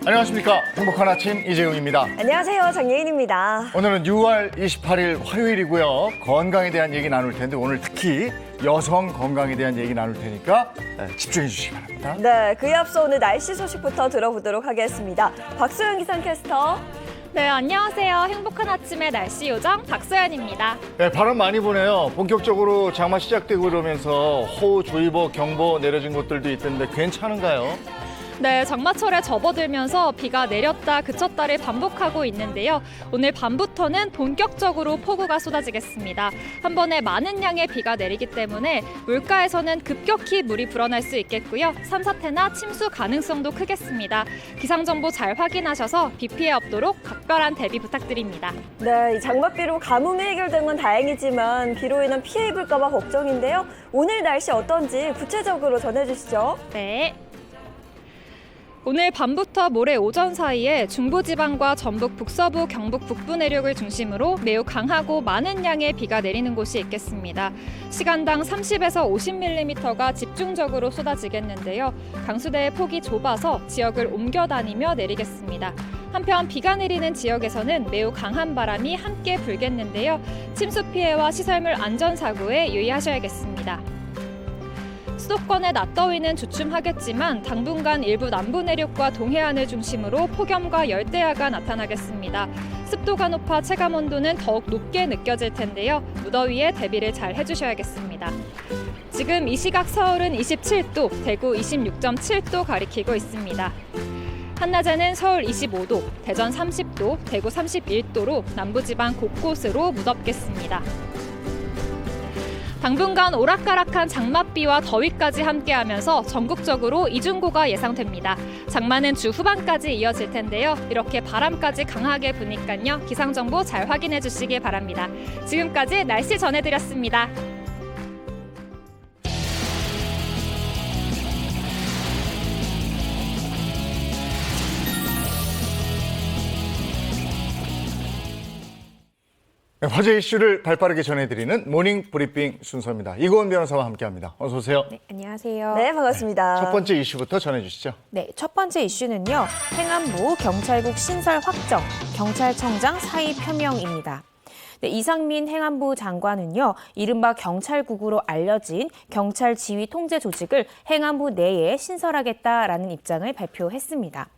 안녕하십니까. 행복한 아침 이재용입니다. 안녕하세요. 장예인입니다. 오늘은 6월 28일 화요일이고요. 건강에 대한 얘기 나눌 텐데 오늘 특히 여성 건강에 대한 얘기 나눌 테니까 집중해 주시기 바랍니다. 네, 그에 앞서 오늘 날씨 소식부터 들어보도록 하겠습니다. 박소연 기상캐스터. 네, 안녕하세요. 행복한 아침의 날씨 요정 박소연입니다. 네, 바람 많이 부네요. 본격적으로 장마 시작되고 이러면서 호우주의보, 경보 내려진 곳들도 있던데 괜찮은가요? 네, 장마철에 접어들면서 비가 내렸다 그쳤다를 반복하고 있는데요. 오늘 밤부터는 본격적으로 폭우가 쏟아지겠습니다. 한 번에 많은 양의 비가 내리기 때문에 물가에서는 급격히 물이 불어날 수 있겠고요. 산사태나 침수 가능성도 크겠습니다. 기상정보 잘 확인하셔서 비 피해 없도록 각별한 대비 부탁드립니다. 네, 이 장맛비로 가뭄이 해결된 건 다행이지만 비로 인한 피해 입을까 봐 걱정인데요. 오늘 날씨 어떤지 구체적으로 전해주시죠. 네. 오늘 밤부터 모레 오전 사이에 중부지방과 전북 북서부, 경북 북부 내륙을 중심으로 매우 강하고 많은 양의 비가 내리는 곳이 있겠습니다. 시간당 30에서 50mm가 집중적으로 쏟아지겠는데요. 강수대의 폭이 좁아서 지역을 옮겨 다니며 내리겠습니다. 한편 비가 내리는 지역에서는 매우 강한 바람이 함께 불겠는데요. 침수 피해와 시설물 안전사고에 유의하셔야겠습니다. 수도권의 낮더위는 주춤하겠지만 당분간 일부 남부 내륙과 동해안을 중심으로 폭염과 열대야가 나타나겠습니다. 습도가 높아 체감온도는 더욱 높게 느껴질 텐데요. 무더위에 대비를 잘 해주셔야겠습니다. 지금 이 시각 서울은 27도, 대구 26.7도 가리키고 있습니다. 한낮에는 서울 25도, 대전 30도, 대구 31도로 남부지방 곳곳으로 무덥겠습니다. 당분간 오락가락한 장맛비와 더위까지 함께하면서 전국적으로 이중고가 예상됩니다. 장마는 주 후반까지 이어질 텐데요. 이렇게 바람까지 강하게 부니까요. 기상정보 잘 확인해 주시기 바랍니다. 지금까지 날씨 전해드렸습니다. 화제 이슈를 발빠르게 전해드리는 모닝 브리핑 순서입니다. 이고은 변호사와 함께합니다. 어서 오세요. 네, 안녕하세요. 네, 반갑습니다. 첫 번째 이슈부터 전해주시죠. 네, 첫 번째 이슈는요. 행안부 경찰국 신설 확정, 경찰청장 사의 표명입니다. 네, 이상민 행안부 장관은요, 이른바 경찰국으로 알려진 경찰 지휘 통제 조직을 행안부 내에 신설하겠다라는 입장을 발표했습니다.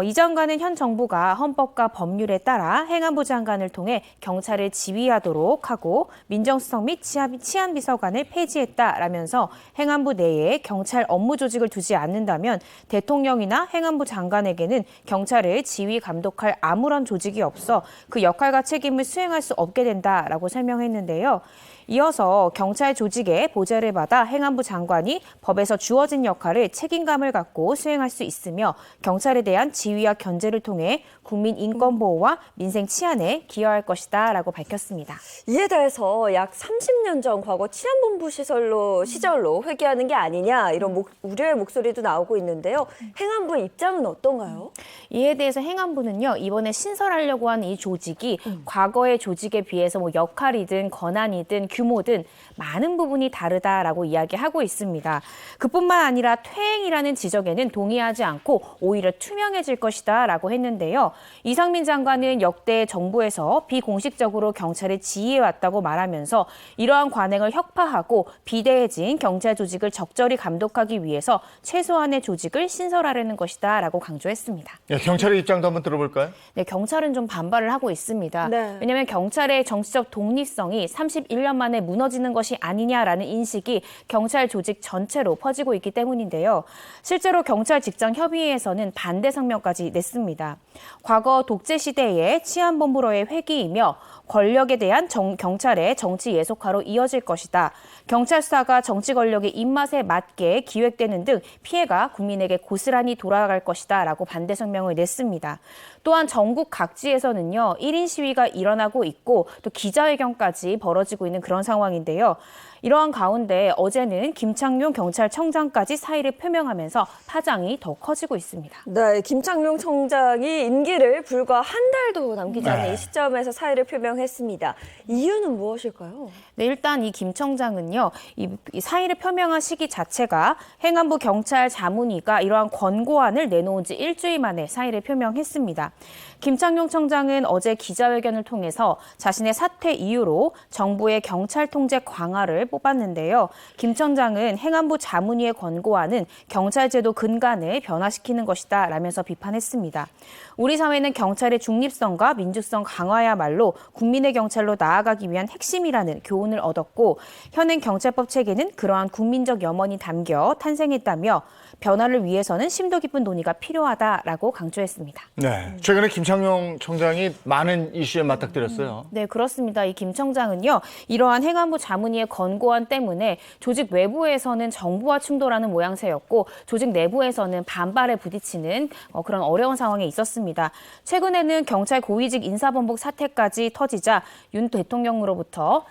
이 장관은 현 정부가 헌법과 법률에 따라 행안부 장관을 통해 경찰을 지휘하도록 하고 민정수석 및 치안비서관을 폐지했다라면서 행안부 내에 경찰 업무 조직을 두지 않는다면 대통령이나 행안부 장관에게는 경찰을 지휘 감독할 아무런 조직이 없어 그 역할과 책임을 수행할 수 없게 된다라고 설명했는데요. 이어서 경찰 조직의 보좌를 받아 행안부 장관이 법에서 주어진 역할을 책임감을 갖고 수행할 수 있으며 경찰에 대한 지휘와 견제를 통해 국민 인권 보호와 민생 치안에 기여할 것이다라고 밝혔습니다. 이에 대해서 약 30년 전 과거 치안본부 시절로 회귀하는 게 아니냐 이런 우려의 목소리도 나오고 있는데요. 행안부의 입장은 어떤가요? 이에 대해서 행안부는요, 이번에 신설하려고 하는 이 조직이 과거의 조직에 비해서 뭐 역할이든 권한이든 규모든 많은 부분이 다르다라고 이야기하고 있습니다. 그뿐만 아니라 퇴행이라는 지적에는 동의하지 않고 오히려 투명해질 것이다라고 했는데요. 이상민 장관은 역대 정부에서 비공식적으로 경찰을 지휘해왔다고 말하면서 이러한 관행을 혁파하고 비대해진 경찰 조직을 적절히 감독하기 위해서 최소한의 조직을 신설하려는 것이다라고 강조했습니다. 네, 경찰의 입장도 한번 들어볼까요? 네, 경찰은 좀 반발을 하고 있습니다. 네. 왜냐하면 경찰의 정치적 독립성이 31년 만에 무너지는 것이 아니냐라는 인식이 경찰 조직 전체로 퍼지고 있기 때문인데요. 실제로 경찰 직장 협의회에서는 반대 성명까지 냈습니다. 과거 독재 시대의 치안본부로의 회귀이며 권력에 대한 경찰의 정치 예속화로 이어질 것이다. 경찰 수사가 정치 권력의 입맛에 맞게 기획되는 등 피해가 국민에게 고스란히 돌아갈 것이다 라고 반대 성명을 냈습니다. 또한 전국 각지에서는요, 1인 시위가 일어나고 있고 또 기자회견까지 벌어지고 있는 그런 상황인데요. 이러한 가운데 어제는 김창룡 경찰청장까지 사의를 표명하면서 파장이 더 커지고 있습니다. 네, 김창룡 청장이 임기를 불과 한 달도 남기지 않은 이 시점에서 사의를 표명했습니다. 이유는 무엇일까요? 네, 일단 이 김 청장은요, 이 사의를 표명한 시기 자체가 행안부 경찰 자문위가 이러한 권고안을 내놓은 지 일주일 만에 사의를 표명했습니다. 김창룡 청장은 어제 기자회견을 통해서 자신의 사퇴 이유로 정부의 경찰 통제 강화를 뽑았는데요. 김 청장은 행안부 자문위의 권고안은 경찰제도 근간을 변화시키는 것이다 라면서 비판했습니다. 우리 사회는 경찰의 중립성과 민주성 강화야말로 국민의 경찰로 나아가기 위한 핵심이라는 교훈을 얻었고 현행 경찰법 체계는 그러한 국민적 염원이 담겨 탄생했다며 변화를 위해서는 심도 깊은 논의가 필요하다라고 강조했습니다. 네, 최근에 김창룡 청장이 많은 이슈에 맞닥뜨렸어요. 네, 그렇습니다. 이 김 청장은요, 이러한 행안부 자문위의 권고안 때문에 조직 외부에서는 정부와 충돌하는 모양새였고 조직 내부에서는 반발에 부딪히는 그런 어려운 상황에 있었습니다. 최근에는 경찰 고위직 인사번복 사태까지 터지자 윤 대통령으로부터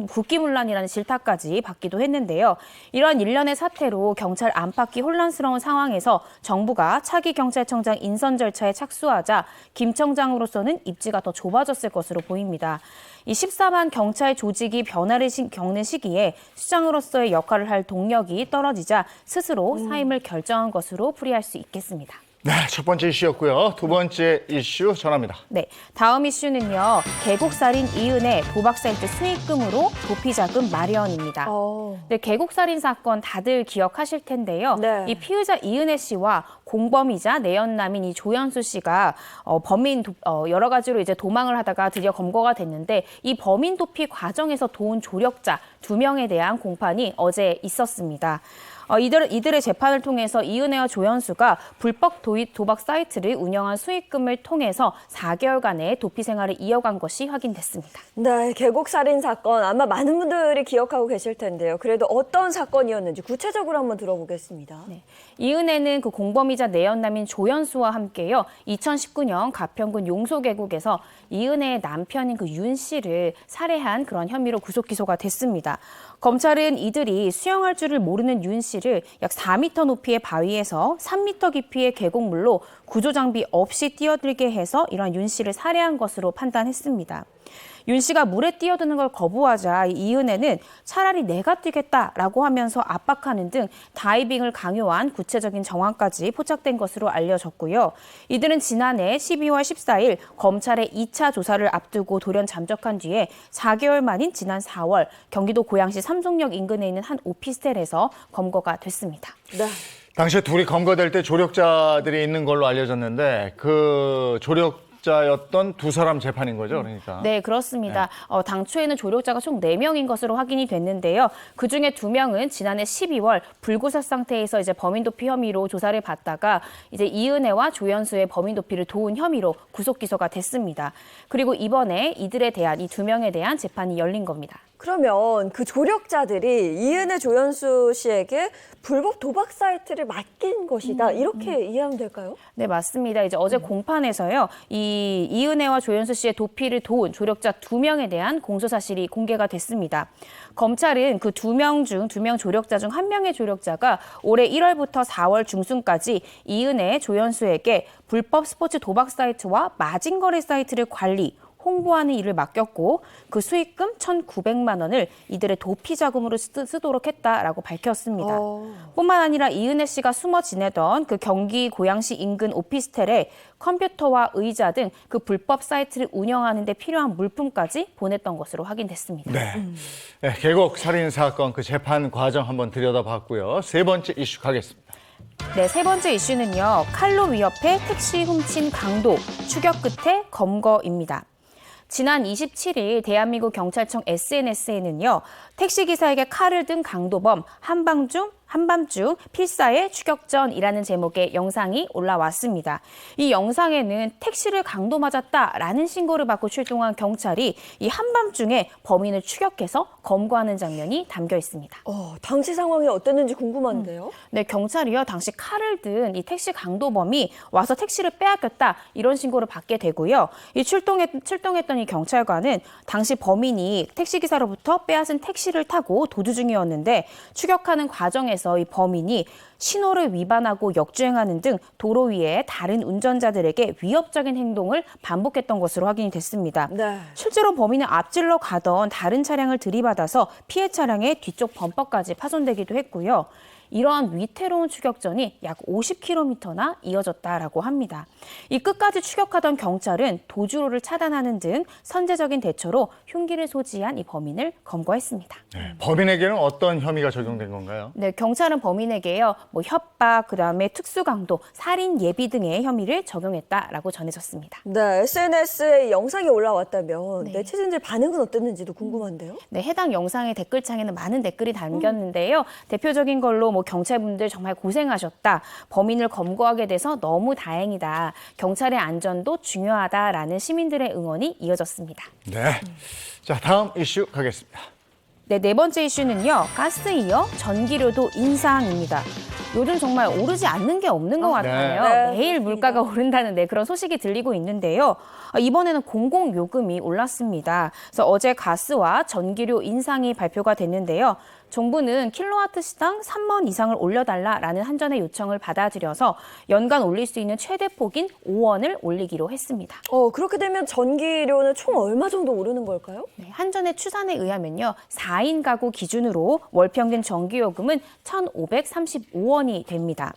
국기문란이라는 질타까지 받기도 했는데요. 이러한 일련의 사태로 경찰 안팎이 혼란스러운 상황에서 정부가 차기 경찰청장 인선 절차에 착수하자 김 청장으로서는 입지가 더 좁아졌을 것으로 보입니다. 이 14만 경찰 조직이 변화를 겪는 시기에 수장으로서의 역할을 할 동력이 떨어지자 스스로 사임을 결정한 것으로 풀이할 수 있겠습니다. 네, 첫 번째 이슈였고요. 두 번째 이슈 전합니다. 네, 다음 이슈는요. 계곡살인 이은혜 도박사이트 수익금으로 도피자금 마련입니다. 네, 계곡살인 사건 다들 기억하실 텐데요. 네. 이 피의자 이은혜 씨와 공범이자 내연남인 이 조연수 씨가 여러 가지로 이제 도망을 하다가 드디어 검거가 됐는데 이 범인 도피 과정에서 도운 조력자 2명에 대한 공판이 어제 있었습니다. 이들의 재판을 통해서 이은혜와 조연수가 불법 도박 사이트를 운영한 수익금을 통해서 4개월간의 도피 생활을 이어간 것이 확인됐습니다. 네, 계곡살인 사건 아마 많은 분들이 기억하고 계실 텐데요. 그래도 어떤 사건이었는지 구체적으로 한번 들어보겠습니다. 네. 이은혜는 그 공범이자 내연남인 조연수와 함께요. 2019년 가평군 용소계곡에서 이은혜의 남편인 그 윤 씨를 살해한 그런 혐의로 구속 기소가 됐습니다. 검찰은 이들이 수영할 줄을 모르는 윤 씨를 약 4m 높이의 바위에서 3m 깊이의 계곡물로 구조장비 없이 뛰어들게 해서 이런 윤 씨를 살해한 것으로 판단했습니다. 윤 씨가 물에 뛰어드는 걸 거부하자 이은혜는 차라리 내가 뛰겠다라고 하면서 압박하는 등 다이빙을 강요한 구체적인 정황까지 포착된 것으로 알려졌고요. 이들은 지난해 12월 14일 검찰의 2차 조사를 앞두고 돌연 잠적한 뒤에 4개월 만인 지난 4월 경기도 고양시 삼성역 인근에 있는 한 오피스텔에서 검거가 됐습니다. 네. 당시에 둘이 검거될 때 조력자들이 있는 걸로 알려졌는데 그 조력자였던 두 사람 재판인 거죠, 그러니까. 네, 그렇습니다. 당초에는 조력자가 총 4명인 것으로 확인이 됐는데요. 그중에 2명은 지난해 12월 불구속 상태에서 이제 범인 도피 혐의로 조사를 받다가 이제 이은혜와 조연수의 범인 도피를 도운 혐의로 구속 기소가 됐습니다. 그리고 이번에 이들에 대한 이 2명에 대한 재판이 열린 겁니다. 그러면 그 조력자들이 이은혜 조연수 씨에게 불법 도박 사이트를 맡긴 것이다. 이렇게 이해하면 될까요? 네, 맞습니다. 이제 어제 공판에서요. 이 이은혜와 조연수 씨의 도피를 도운 조력자 2명에 대한 공소 사실이 공개가 됐습니다. 검찰은 그 2명 조력자 중 1명의 조력자가 올해 1월부터 4월 중순까지 이은혜, 조연수에게 불법 스포츠 도박 사이트와 마진거래 사이트를 관리, 홍보하는 일을 맡겼고 그 수익금 1,900만 원을 이들의 도피 자금으로 쓰도록 했다라고 밝혔습니다. 뿐만 아니라 이은혜 씨가 숨어 지내던 그 경기 고양시 인근 오피스텔에 컴퓨터와 의자 등 그 불법 사이트를 운영하는 데 필요한 물품까지 보냈던 것으로 확인됐습니다. 네. 네, 계곡 살인 사건 그 재판 과정 한번 들여다봤고요. 세 번째 이슈 가겠습니다. 네, 세 번째 이슈는요. 칼로 위협해 택시 훔친 강도, 추격 끝에 검거입니다. 지난 27일 대한민국 경찰청 SNS에는요. 택시기사에게 칼을 든 강도범 한방중 한밤중 필사의 추격전이라는 제목의 영상이 올라왔습니다. 이 영상에는 택시를 강도 맞았다라는 신고를 받고 출동한 경찰이 이 한밤중에 범인을 추격해서 검거하는 장면이 담겨 있습니다. 당시 상황이 어땠는지 궁금한데요. 네, 경찰이요. 당시 칼을 든 이 택시 강도범이 와서 택시를 빼앗겼다 이런 신고를 받게 되고요. 이 출동했던 이 경찰관은 당시 범인이 택시기사로부터 빼앗은 택시를 타고 도주 중이었는데 추격하는 과정에서 이 범인이 신호를 위반하고 역주행하는 등 도로 위에 다른 운전자들에게 위협적인 행동을 반복했던 것으로 확인이 됐습니다. 네. 실제로 범인은 앞질러 가던 다른 차량을 들이받아서 피해 차량의 뒤쪽 범퍼까지 파손되기도 했고요. 이러한 위태로운 추격전이 약 50km나 이어졌다라고 합니다. 이 끝까지 추격하던 경찰은 도주로를 차단하는 등 선제적인 대처로 흉기를 소지한 이 범인을 검거했습니다. 네, 범인에게는 어떤 혐의가 적용된 건가요? 네, 경찰은 범인에게요, 협박, 그다음에 특수강도, 살인 예비 등의 혐의를 적용했다라고 전해졌습니다. 네, SNS에 영상이 올라왔다면 네. 네티즌들 반응은 어땠는지도 궁금한데요. 네, 해당 영상의 댓글창에는 많은 댓글이 담겼는데요. 대표적인 걸로 경찰분들 정말 고생하셨다. 범인을 검거하게 돼서 너무 다행이다. 경찰의 안전도 중요하다라는 시민들의 응원이 이어졌습니다. 네. 자, 다음 이슈 가겠습니다. 네, 네 번째 이슈는요. 가스 이어 전기료도 인상입니다. 요즘 정말 오르지 않는 게 없는 것 같아요. 네, 매일 그렇습니다. 물가가 오른다는 그런 소식이 들리고 있는데요. 이번에는 공공요금이 올랐습니다. 그래서 어제 가스와 전기료 인상이 발표가 됐는데요. 정부는 킬로와트시당 3원 이상을 올려달라라는 한전의 요청을 받아들여서 연간 올릴 수 있는 최대 폭인 5원을 올리기로 했습니다. 그렇게 되면 전기료는 총 얼마 정도 오르는 걸까요? 네, 한전의 추산에 의하면요. 4인 가구 기준으로 월 평균 전기요금은 1,535원이 됩니다.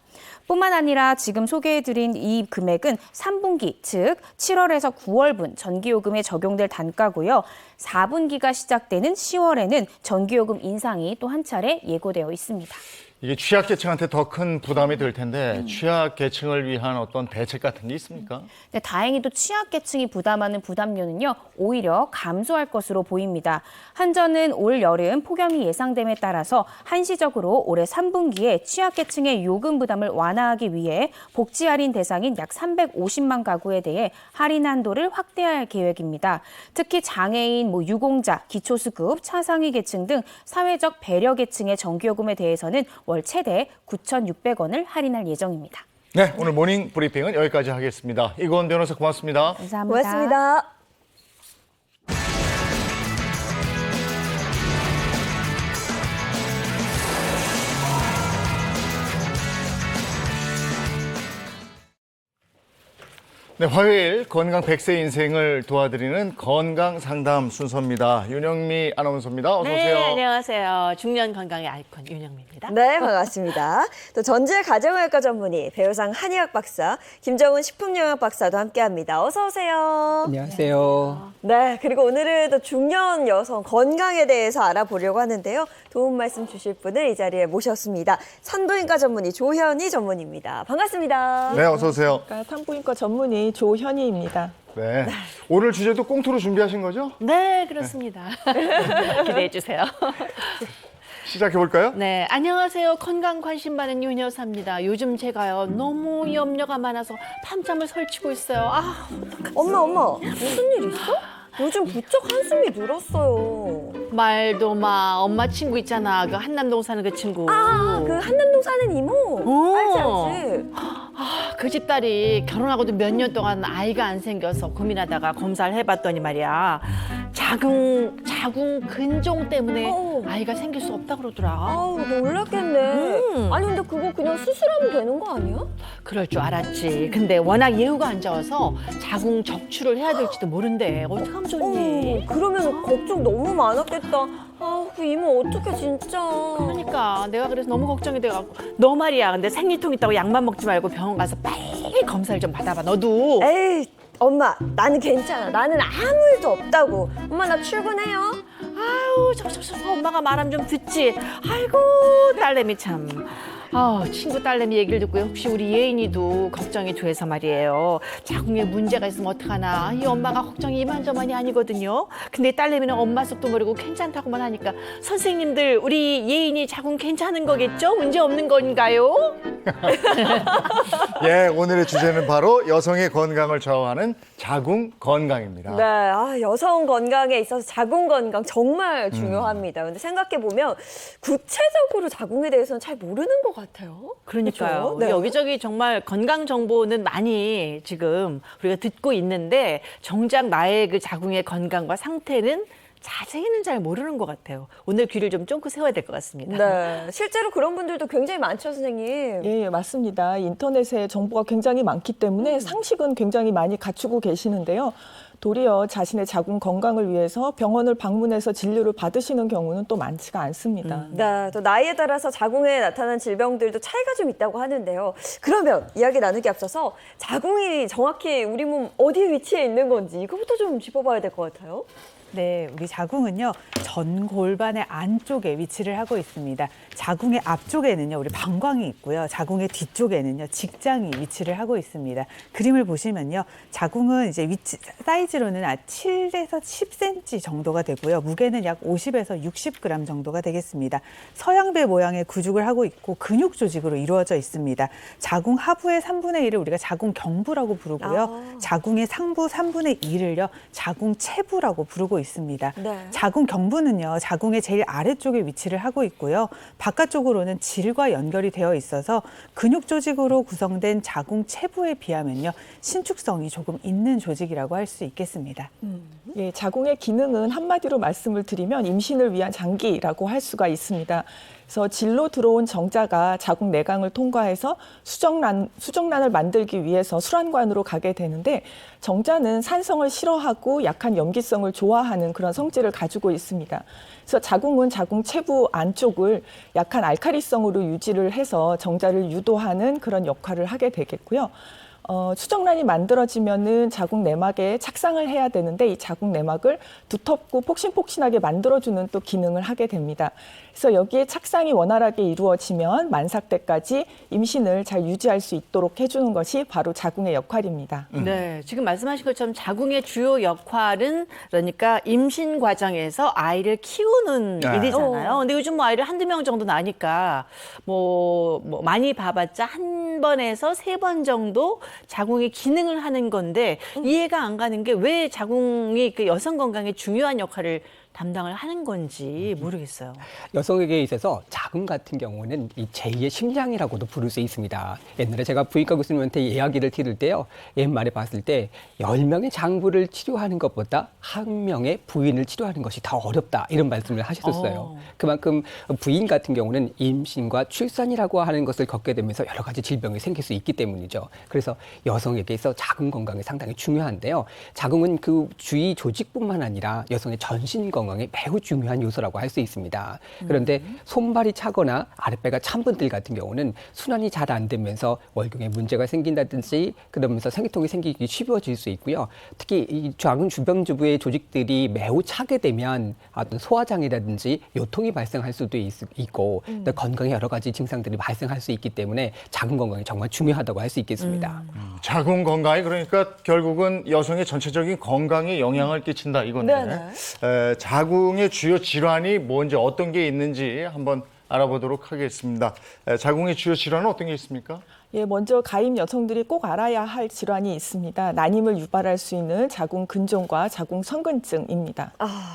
뿐만 아니라 지금 소개해드린 이 금액은 3분기, 즉 7월에서 9월분 전기요금에 적용될 단가고요. 4분기가 시작되는 10월에는 전기요금 인상이 또 한 차례 예고되어 있습니다. 이게 취약계층한테 더 큰 부담이 될 텐데 취약계층을 위한 어떤 대책 같은 게 있습니까? 네, 다행히도 취약계층이 부담하는 부담료는요, 오히려 감소할 것으로 보입니다. 한전은 올 여름 폭염이 예상됨에 따라서 한시적으로 올해 3분기에 취약계층의 요금 부담을 완화하기 위해 복지 할인 대상인 약 350만 가구에 대해 할인 한도를 확대할 계획입니다. 특히 장애인, 유공자, 기초수급, 차상위 계층 등 사회적 배려 계층의 전기요금에 대해서는 월 최대 9,600원을 할인할 예정입니다. 네, 오늘 모닝 브리핑은 여기까지 하겠습니다. 이건 변호사 고맙습니다. 감사합니다. 고맙습니다. 네, 화요일 건강 100세 인생을 도와드리는 건강 상담 순서입니다. 윤영미 아나운서입니다. 어서 오세요. 네, 안녕하세요. 중년 건강의 아이콘 윤영미입니다. 네, 반갑습니다. 또 전주의 가정의학과 전문의, 배우상 한의학 박사, 김정은 식품영양 박사도 함께합니다. 어서 오세요. 안녕하세요. 네, 그리고 오늘은 또 중년 여성 건강에 대해서 알아보려고 하는데요. 도움 말씀 주실 분을 이 자리에 모셨습니다. 산부인과 전문의 조현희 전문의입니다. 반갑습니다. 네, 어서 오세요. 산부인과 전문의 조현희입니다. 네, 오늘 주제도 꽁트로 준비하신 거죠? 네, 그렇습니다. 기대해 주세요. 시작해 볼까요? 네, 안녕하세요. 건강 관심 많은 윤 여사입니다. 요즘 제가요 너무 염려가 많아서 밤잠을 설치고 있어요. 엄마, 무슨 일 있어? 요즘 부쩍 한숨이 늘었어요. 말도 마. 엄마 친구 있잖아. 그 한남동 사는 그 친구. 그 한남동 사는 이모? 알지. 그 집 딸이 결혼하고도 몇 년 동안 아이가 안 생겨서 고민하다가 검사를 해봤더니 말이야. 자궁 근종 때문에 아이가 생길 수 없다 그러더라. 아우, 놀랐겠네. 아니, 근데 그거 그냥 수술하면 되는 거 아니야? 그럴 줄 알았지. 근데 워낙 예후가 안 좋아서 자궁 적출을 해야 될지도 모른대. 어떡하면 좋니? 그러면 걱정 너무 많았겠다. 아, 그 이모 어떡해, 진짜. 그러니까 내가 그래서 너무 걱정이 돼갖고 너 말이야. 근데 생리통 있다고 약만 먹지 말고 병원 가서 빨리 검사를 좀 받아봐. 너도. 에이, 엄마, 나는 괜찮아. 나는 아무 일도 없다고. 엄마, 나 출근해요. 아유, 엄마가 말하면 좀 듣지. 아이고, 딸내미 참. 친구 딸내미 얘기를 듣고 혹시 우리 예인이도 걱정이 돼서 말이에요. 자궁에 문제가 있으면 어떡하나. 이 엄마가 걱정이 이만저만이 아니거든요. 근데 딸내미는 엄마 속도 모르고 괜찮다고만 하니까 선생님들 우리 예인이 자궁 괜찮은 거겠죠? 문제 없는 건가요? 예, 오늘의 주제는 바로 여성의 건강을 좌우하는 자궁 건강입니다. 네, 여성 건강에 있어서 자궁 건강 정말 중요합니다. 근데 생각해보면 구체적으로 자궁에 대해서는 잘 모르는 것 같아요. 그러니까요. 그렇죠? 네. 여기저기 정말 건강 정보는 많이 지금 우리가 듣고 있는데 정작 나의 그 자궁의 건강과 상태는 자세히는 잘 모르는 것 같아요. 오늘 귀를 좀 쫑긋 세워야 될 것 같습니다. 네, 실제로 그런 분들도 굉장히 많죠, 선생님. 예, 맞습니다. 인터넷에 정보가 굉장히 많기 때문에 상식은 굉장히 많이 갖추고 계시는데요. 도리어 자신의 자궁 건강을 위해서 병원을 방문해서 진료를 받으시는 경우는 또 많지가 않습니다. 네, 또 나이에 따라서 자궁에 나타난 질병들도 차이가 좀 있다고 하는데요. 그러면 이야기 나누기 앞서서 자궁이 정확히 우리 몸 어디에 위치해 있는 건지 이거부터 좀 짚어봐야 될 것 같아요. 네, 우리 자궁은요, 전골반의 안쪽에 위치를 하고 있습니다. 자궁의 앞쪽에는요, 우리 방광이 있고요. 자궁의 뒤쪽에는요, 직장이 위치를 하고 있습니다. 그림을 보시면요, 자궁은 이제 위치, 사이즈로는 7에서 10cm 정도가 되고요. 무게는 약 50에서 60g 정도가 되겠습니다. 서양배 모양의 구죽을 하고 있고 근육 조직으로 이루어져 있습니다. 자궁 하부의 3분의 1을 우리가 자궁 경부라고 부르고요. 자궁의 상부 3분의 2를요, 자궁 체부라고 부르고 있습니다. 네. 자궁 경부는요, 자궁의 제일 아래쪽에 위치를 하고 있고요. 바깥쪽으로는 질과 연결이 되어 있어서 근육 조직으로 구성된 자궁 체부에 비하면요, 신축성이 조금 있는 조직이라고 할 수 있겠습니다. 예, 자궁의 기능은 한마디로 말씀을 드리면 임신을 위한 장기라고 할 수가 있습니다. 그래서 질로 들어온 정자가 자궁 내강을 통과해서 수정란을 만들기 위해서 수란관으로 가게 되는데 정자는 산성을 싫어하고 약한 염기성을 좋아하는 그런 성질을 가지고 있습니다. 그래서 자궁은 자궁 체부 안쪽을 약한 알칼리성으로 유지를 해서 정자를 유도하는 그런 역할을 하게 되겠고요. 수정란이 만들어지면은 자궁 내막에 착상을 해야 되는데 이 자궁 내막을 두텁고 폭신폭신하게 만들어주는 또 기능을 하게 됩니다. 그래서 여기에 착상이 원활하게 이루어지면 만삭 때까지 임신을 잘 유지할 수 있도록 해주는 것이 바로 자궁의 역할입니다. 네, 지금 말씀하신 것처럼 자궁의 주요 역할은 그러니까 임신 과정에서 아이를 키우는 네. 일이잖아요. 근데 요즘 뭐 아이를 한두 명 정도 나니까 뭐 많이 봐봤자 한 번에서 3번 정도 자궁이 기능을 하는 건데 이해가 안 가는 게 왜 자궁이 그 여성 건강에 중요한 역할을 담당을 하는 건지 모르겠어요. 여성에게 있어서 자궁 같은 경우는 이 제2의 심장이라고도 부를 수 있습니다. 옛날에 제가 부인과 교수님한테 이야기를 들을 때요, 옛말에 봤을 때 10명의 장부를 치료하는 것보다 1명의 부인을 치료하는 것이 더 어렵다, 이런 말씀을 하셨었어요. 그만큼 부인 같은 경우는 임신과 출산이라고 하는 것을 겪게 되면서 여러 가지 질병이 생길 수 있기 때문이죠. 그래서 여성에게 있어 자궁 건강이 상당히 중요한데요. 자궁은 그 주위 조직뿐만 아니라 여성의 전신 건강에 매우 중요한 요소라고 할 수 있습니다. 그런데 손발이 차거나 아랫배가 찬 분들 같은 경우는 순환이 잘 안 되면서 월경에 문제가 생긴다든지 그러면서 생리통이 생기기 쉬워질 수 있고요. 특히 이 자궁 주변주부의 조직들이 매우 차게 되면 어떤 소화장애라든지 요통이 발생할 수도 있고 또 건강에 여러 가지 증상들이 발생할 수 있기 때문에 자궁 건강이 정말 중요하다고 할 수 있겠습니다. 자궁 건강이 그러니까 결국은 여성의 전체적인 건강에 영향을 끼친다 이건데 자궁의 주요 질환이 뭔지 어떤 게 있는지 한번 알아보도록 하겠습니다. 자궁의 주요 질환은 어떤 게 있습니까? 예, 먼저 가임 여성들이 꼭 알아야 할 질환이 있습니다. 난임을 유발할 수 있는 자궁 근종과 자궁 성근증입니다.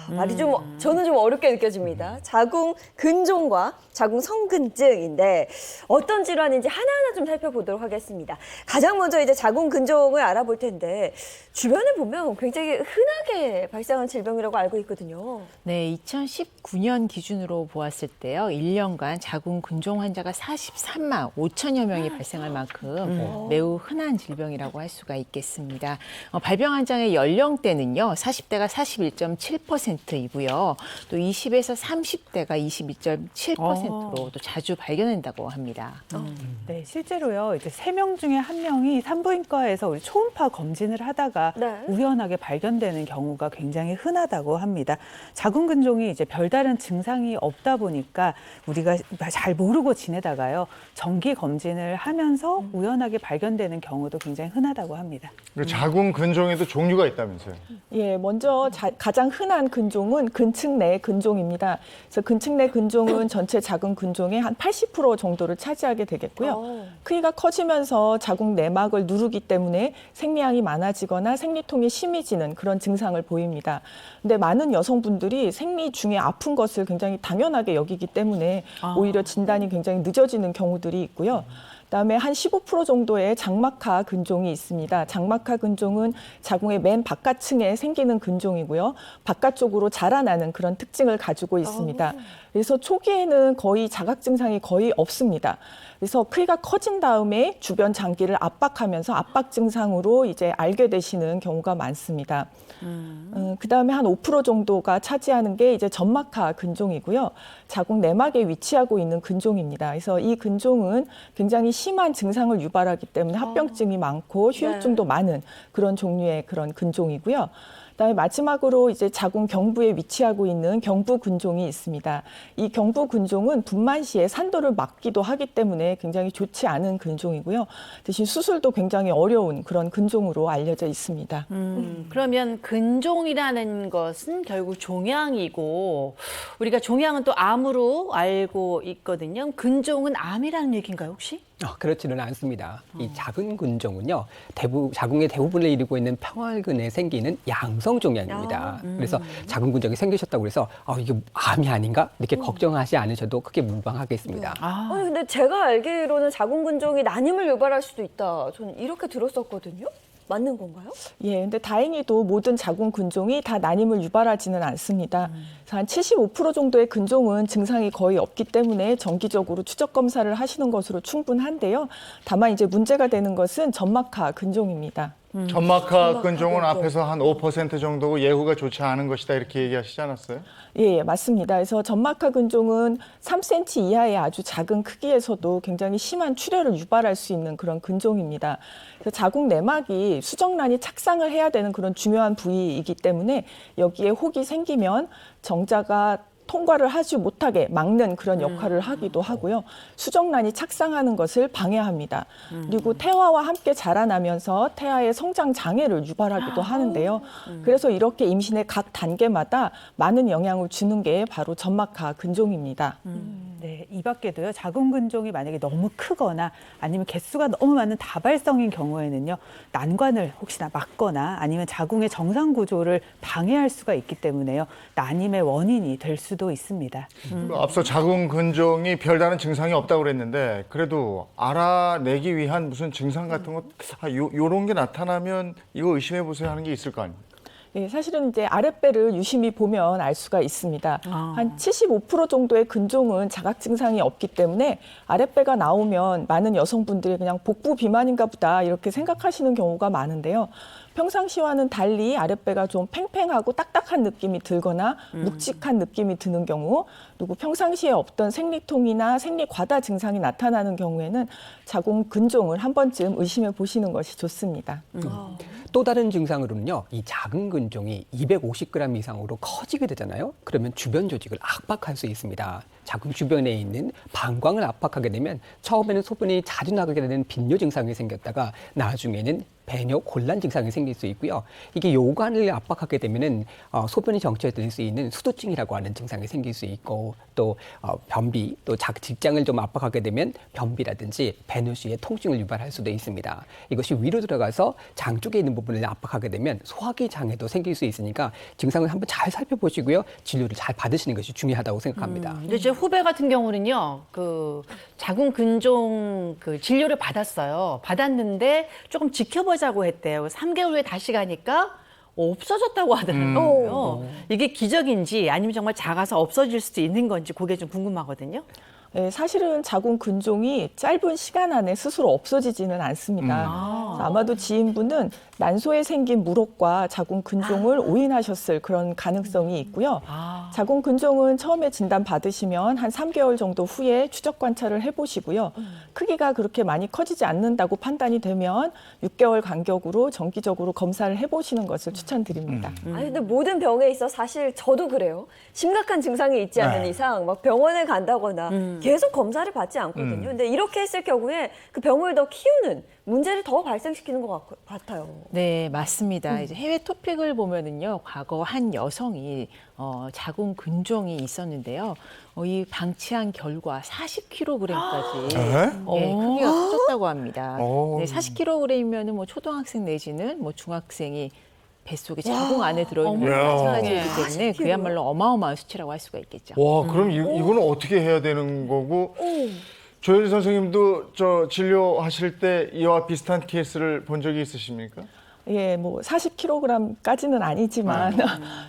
말이 저는 좀 어렵게 느껴집니다. 자궁 근종과 자궁 성근증인데 어떤 질환인지 하나하나 좀 살펴보도록 하겠습니다. 가장 먼저 이제 자궁 근종을 알아볼 텐데 주변에 보면 굉장히 흔하게 발생하는 질병이라고 알고 있거든요. 네, 2019년 기준으로 보았을 때요, 1년간 자궁 근종 환자가 43만 5천여 명이 발생을 발생할 만큼 매우 흔한 질병이라고 할 수가 있겠습니다. 발병 환자의 연령대는요, 40대가 41.7%이고요. 또 20에서 30대가 22.7%로 또 자주 발견된다고 합니다. 네, 실제로요. 이제 3명 중에 1명이 산부인과에서 우리 초음파 검진을 하다가 네. 우연하게 발견되는 경우가 굉장히 흔하다고 합니다. 자궁근종이 이제 별다른 증상이 없다 보니까 우리가 잘 모르고 지내다가요. 정기 검진을 하면서 우연하게 발견되는 경우도 굉장히 흔하다고 합니다. 그리고 자궁 근종에도 종류가 있다면서요? 예, 먼저 가장 흔한 근종은 근층 내 근종입니다. 그래서 근층 내 근종은 전체 자궁 근종의 한 80% 정도를 차지하게 되겠고요. 크기가 커지면서 자궁 내막을 누르기 때문에 생리양이 많아지거나 생리통이 심해지는 그런 증상을 보입니다. 근데 많은 여성분들이 생리 중에 아픈 것을 굉장히 당연하게 여기기 때문에 오히려 진단이 굉장히 늦어지는 경우들이 있고요. 그다음에 한 15% 정도의 장막하 근종이 있습니다. 장막하 근종은 자궁의 맨 바깥층에 생기는 근종이고요. 바깥쪽으로 자라나는 그런 특징을 가지고 있습니다. 그래서 초기에는 거의 자각 증상이 거의 없습니다. 그래서 크기가 커진 다음에 주변 장기를 압박하면서 압박 증상으로 이제 알게 되시는 경우가 많습니다. 그다음에 한 5% 정도가 차지하는 게 이제 점막하 근종이고요. 자궁 내막에 위치하고 있는 근종입니다. 그래서 이 근종은 굉장히 심한 증상을 유발하기 때문에 합병증이 많고 휴유증도 많은 그런 종류의 그런 근종이고요. 그다음에 마지막으로 이제 자궁 경부에 위치하고 있는 경부 근종이 있습니다. 이 경부 근종은 분만 시에 산도를 막기도 하기 때문에 굉장히 좋지 않은 근종이고요. 대신 수술도 굉장히 어려운 그런 근종으로 알려져 있습니다. 그러면 근종이라는 것은 결국 종양이고 우리가 종양은 또 암으로 알고 있거든요. 근종은 암이라는 얘기인가요, 혹시? 그렇지는 않습니다. 이 작은 근종은요, 자궁의 대부분을 이루고 있는 평활근에 생기는 양성 종양입니다. 그래서 작은 근종이 생기셨다고 해서 이게 암이 아닌가 이렇게 걱정하지 않으셔도 크게 무방하겠습니다. 아니, 근데 제가 알기로는 자궁 근종이 난임을 유발할 수도 있다. 저는 이렇게 들었었거든요. 맞는 건가요? 예, 근데 다행히도 모든 자궁 근종이 다 난임을 유발하지는 않습니다. 그래서 한 75% 정도의 근종은 증상이 거의 없기 때문에 정기적으로 추적 검사를 하시는 것으로 충분한데요. 다만 이제 문제가 되는 것은 점막하 근종입니다. 점막하 근종은 앞에서 한 5% 정도고 예후가 좋지 않은 것이다 이렇게 얘기하시지 않았어요? 예, 맞습니다. 그래서 점막하 근종은 3cm 이하의 아주 작은 크기에서도 굉장히 심한 출혈을 유발할 수 있는 그런 근종입니다. 그래서 자궁 내막이 수정란이 착상을 해야 되는 그런 중요한 부위이기 때문에 여기에 혹이 생기면 정자가 통과를 하지 못하게 막는 그런 역할을 하기도 하고요. 수정란이 착상하는 것을 방해합니다. 그리고 태아와 함께 자라나면서 태아의 성장 장애를 유발하기도 하는데요. 그래서 이렇게 임신의 각 단계마다 많은 영향을 주는 게 바로 점막하 근종입니다. 네, 이 밖에도요. 자궁 근종이 만약에 너무 크거나 아니면 개수가 너무 많은 다발성인 경우에는요. 난관을 혹시나 막거나 아니면 자궁의 정상 구조를 방해할 수가 있기 때문에요. 난임의 원인이 될 수도 있습니다. 앞서 자궁 근종이 별다른 증상이 없다고 그랬는데 그래도 알아내기 위한 무슨 증상 같은 것, 요런 게 나타나면 이거 의심해 보세요 하는 게 있을 거 아닙니까? 예, 사실은 이제 아랫배를 유심히 보면 알 수가 있습니다. 한 75% 정도의 근종은 자각 증상이 없기 때문에 아랫배가 나오면 많은 여성분들이 그냥 복부 비만인가 보다 이렇게 생각하시는 경우가 많은데요. 평상시와는 달리 아랫배가 좀 팽팽하고 딱딱한 느낌이 들거나 묵직한 느낌이 드는 경우, 그리고 평상시에 없던 생리통이나 생리 과다 증상이 나타나는 경우에는 자궁 근종을 한 번쯤 의심해 보시는 것이 좋습니다. 또 다른 증상으로는요, 이 작은 근종이 250g 이상으로 커지게 되잖아요. 그러면 주변 조직을 압박할 수 있습니다. 자궁 주변에 있는 방광을 압박하게 되면 처음에는 소변이 자주 나가게 되는 빈뇨 증상이 생겼다가 나중에는 배뇨 곤란 증상이 생길 수 있고요. 이게 요관을 압박하게 되면은 소변이 정체될 수 있는 수두증이라고 하는 증상이 생길 수 있고 또 변비 또 직장을 좀 압박하게 되면 변비라든지 배뇨시의 통증을 유발할 수도 있습니다. 이것이 위로 들어가서 장 쪽에 있는 부분을 압박하게 되면 소화기 장애도 생길 수 있으니까 증상을 한번 잘 살펴보시고요. 진료를 잘 받으시는 것이 중요하다고 생각합니다. 근데 제 후배 같은 경우는요, 그 자궁 근종 그 진료를 받았는데 조금 지켜보자고 했대요. 3개월 후에 다시 가니까 없어졌다고 하더라고요. 이게 기적인지 아니면 정말 작아서 없어질 수도 있는 건지 그게 좀 궁금하거든요. 네, 사실은 자궁 근종이 짧은 시간 안에 스스로 없어지지는 않습니다. 그래서 아마도 지인분은 난소에 생긴 물혹과 자궁 근종을 오인하셨을 그런 가능성이 있고요. 자궁 근종은 처음에 진단 받으시면 한 3개월 정도 후에 추적 관찰을 해보시고요. 크기가 그렇게 많이 커지지 않는다고 판단이 되면 6개월 간격으로 정기적으로 검사를 해보시는 것을 추천드립니다. 아니 근데 모든 병에 있어 사실 저도 그래요. 심각한 증상이 있지 않는 이상 막 병원에 간다거나 계속 검사를 받지 않거든요. 근데 이렇게 했을 경우에 그 병을 더 키우는 문제를 더 발생시키는 것 같아요. 네, 맞습니다. 이제 해외 토픽을 보면은요, 과거 한 여성이 자궁 근종이 있었는데요. 이 방치한 결과 40kg까지 크기가 커졌다고 합니다. 네, 40kg이면은 뭐 초등학생 내지는 뭐 중학생이 뱃속에 자궁 안에 들어있는 거랑 마찬가지이기 때문에 그야말로 어마어마한 수치라고 할 수가 있겠죠. 와, 그럼 이거는 어떻게 해야 되는 거고? 조현희 선생님도 저 진료하실 때 이와 비슷한 케이스를 본 적이 있으십니까? 예, 뭐 40kg까지는 아니지만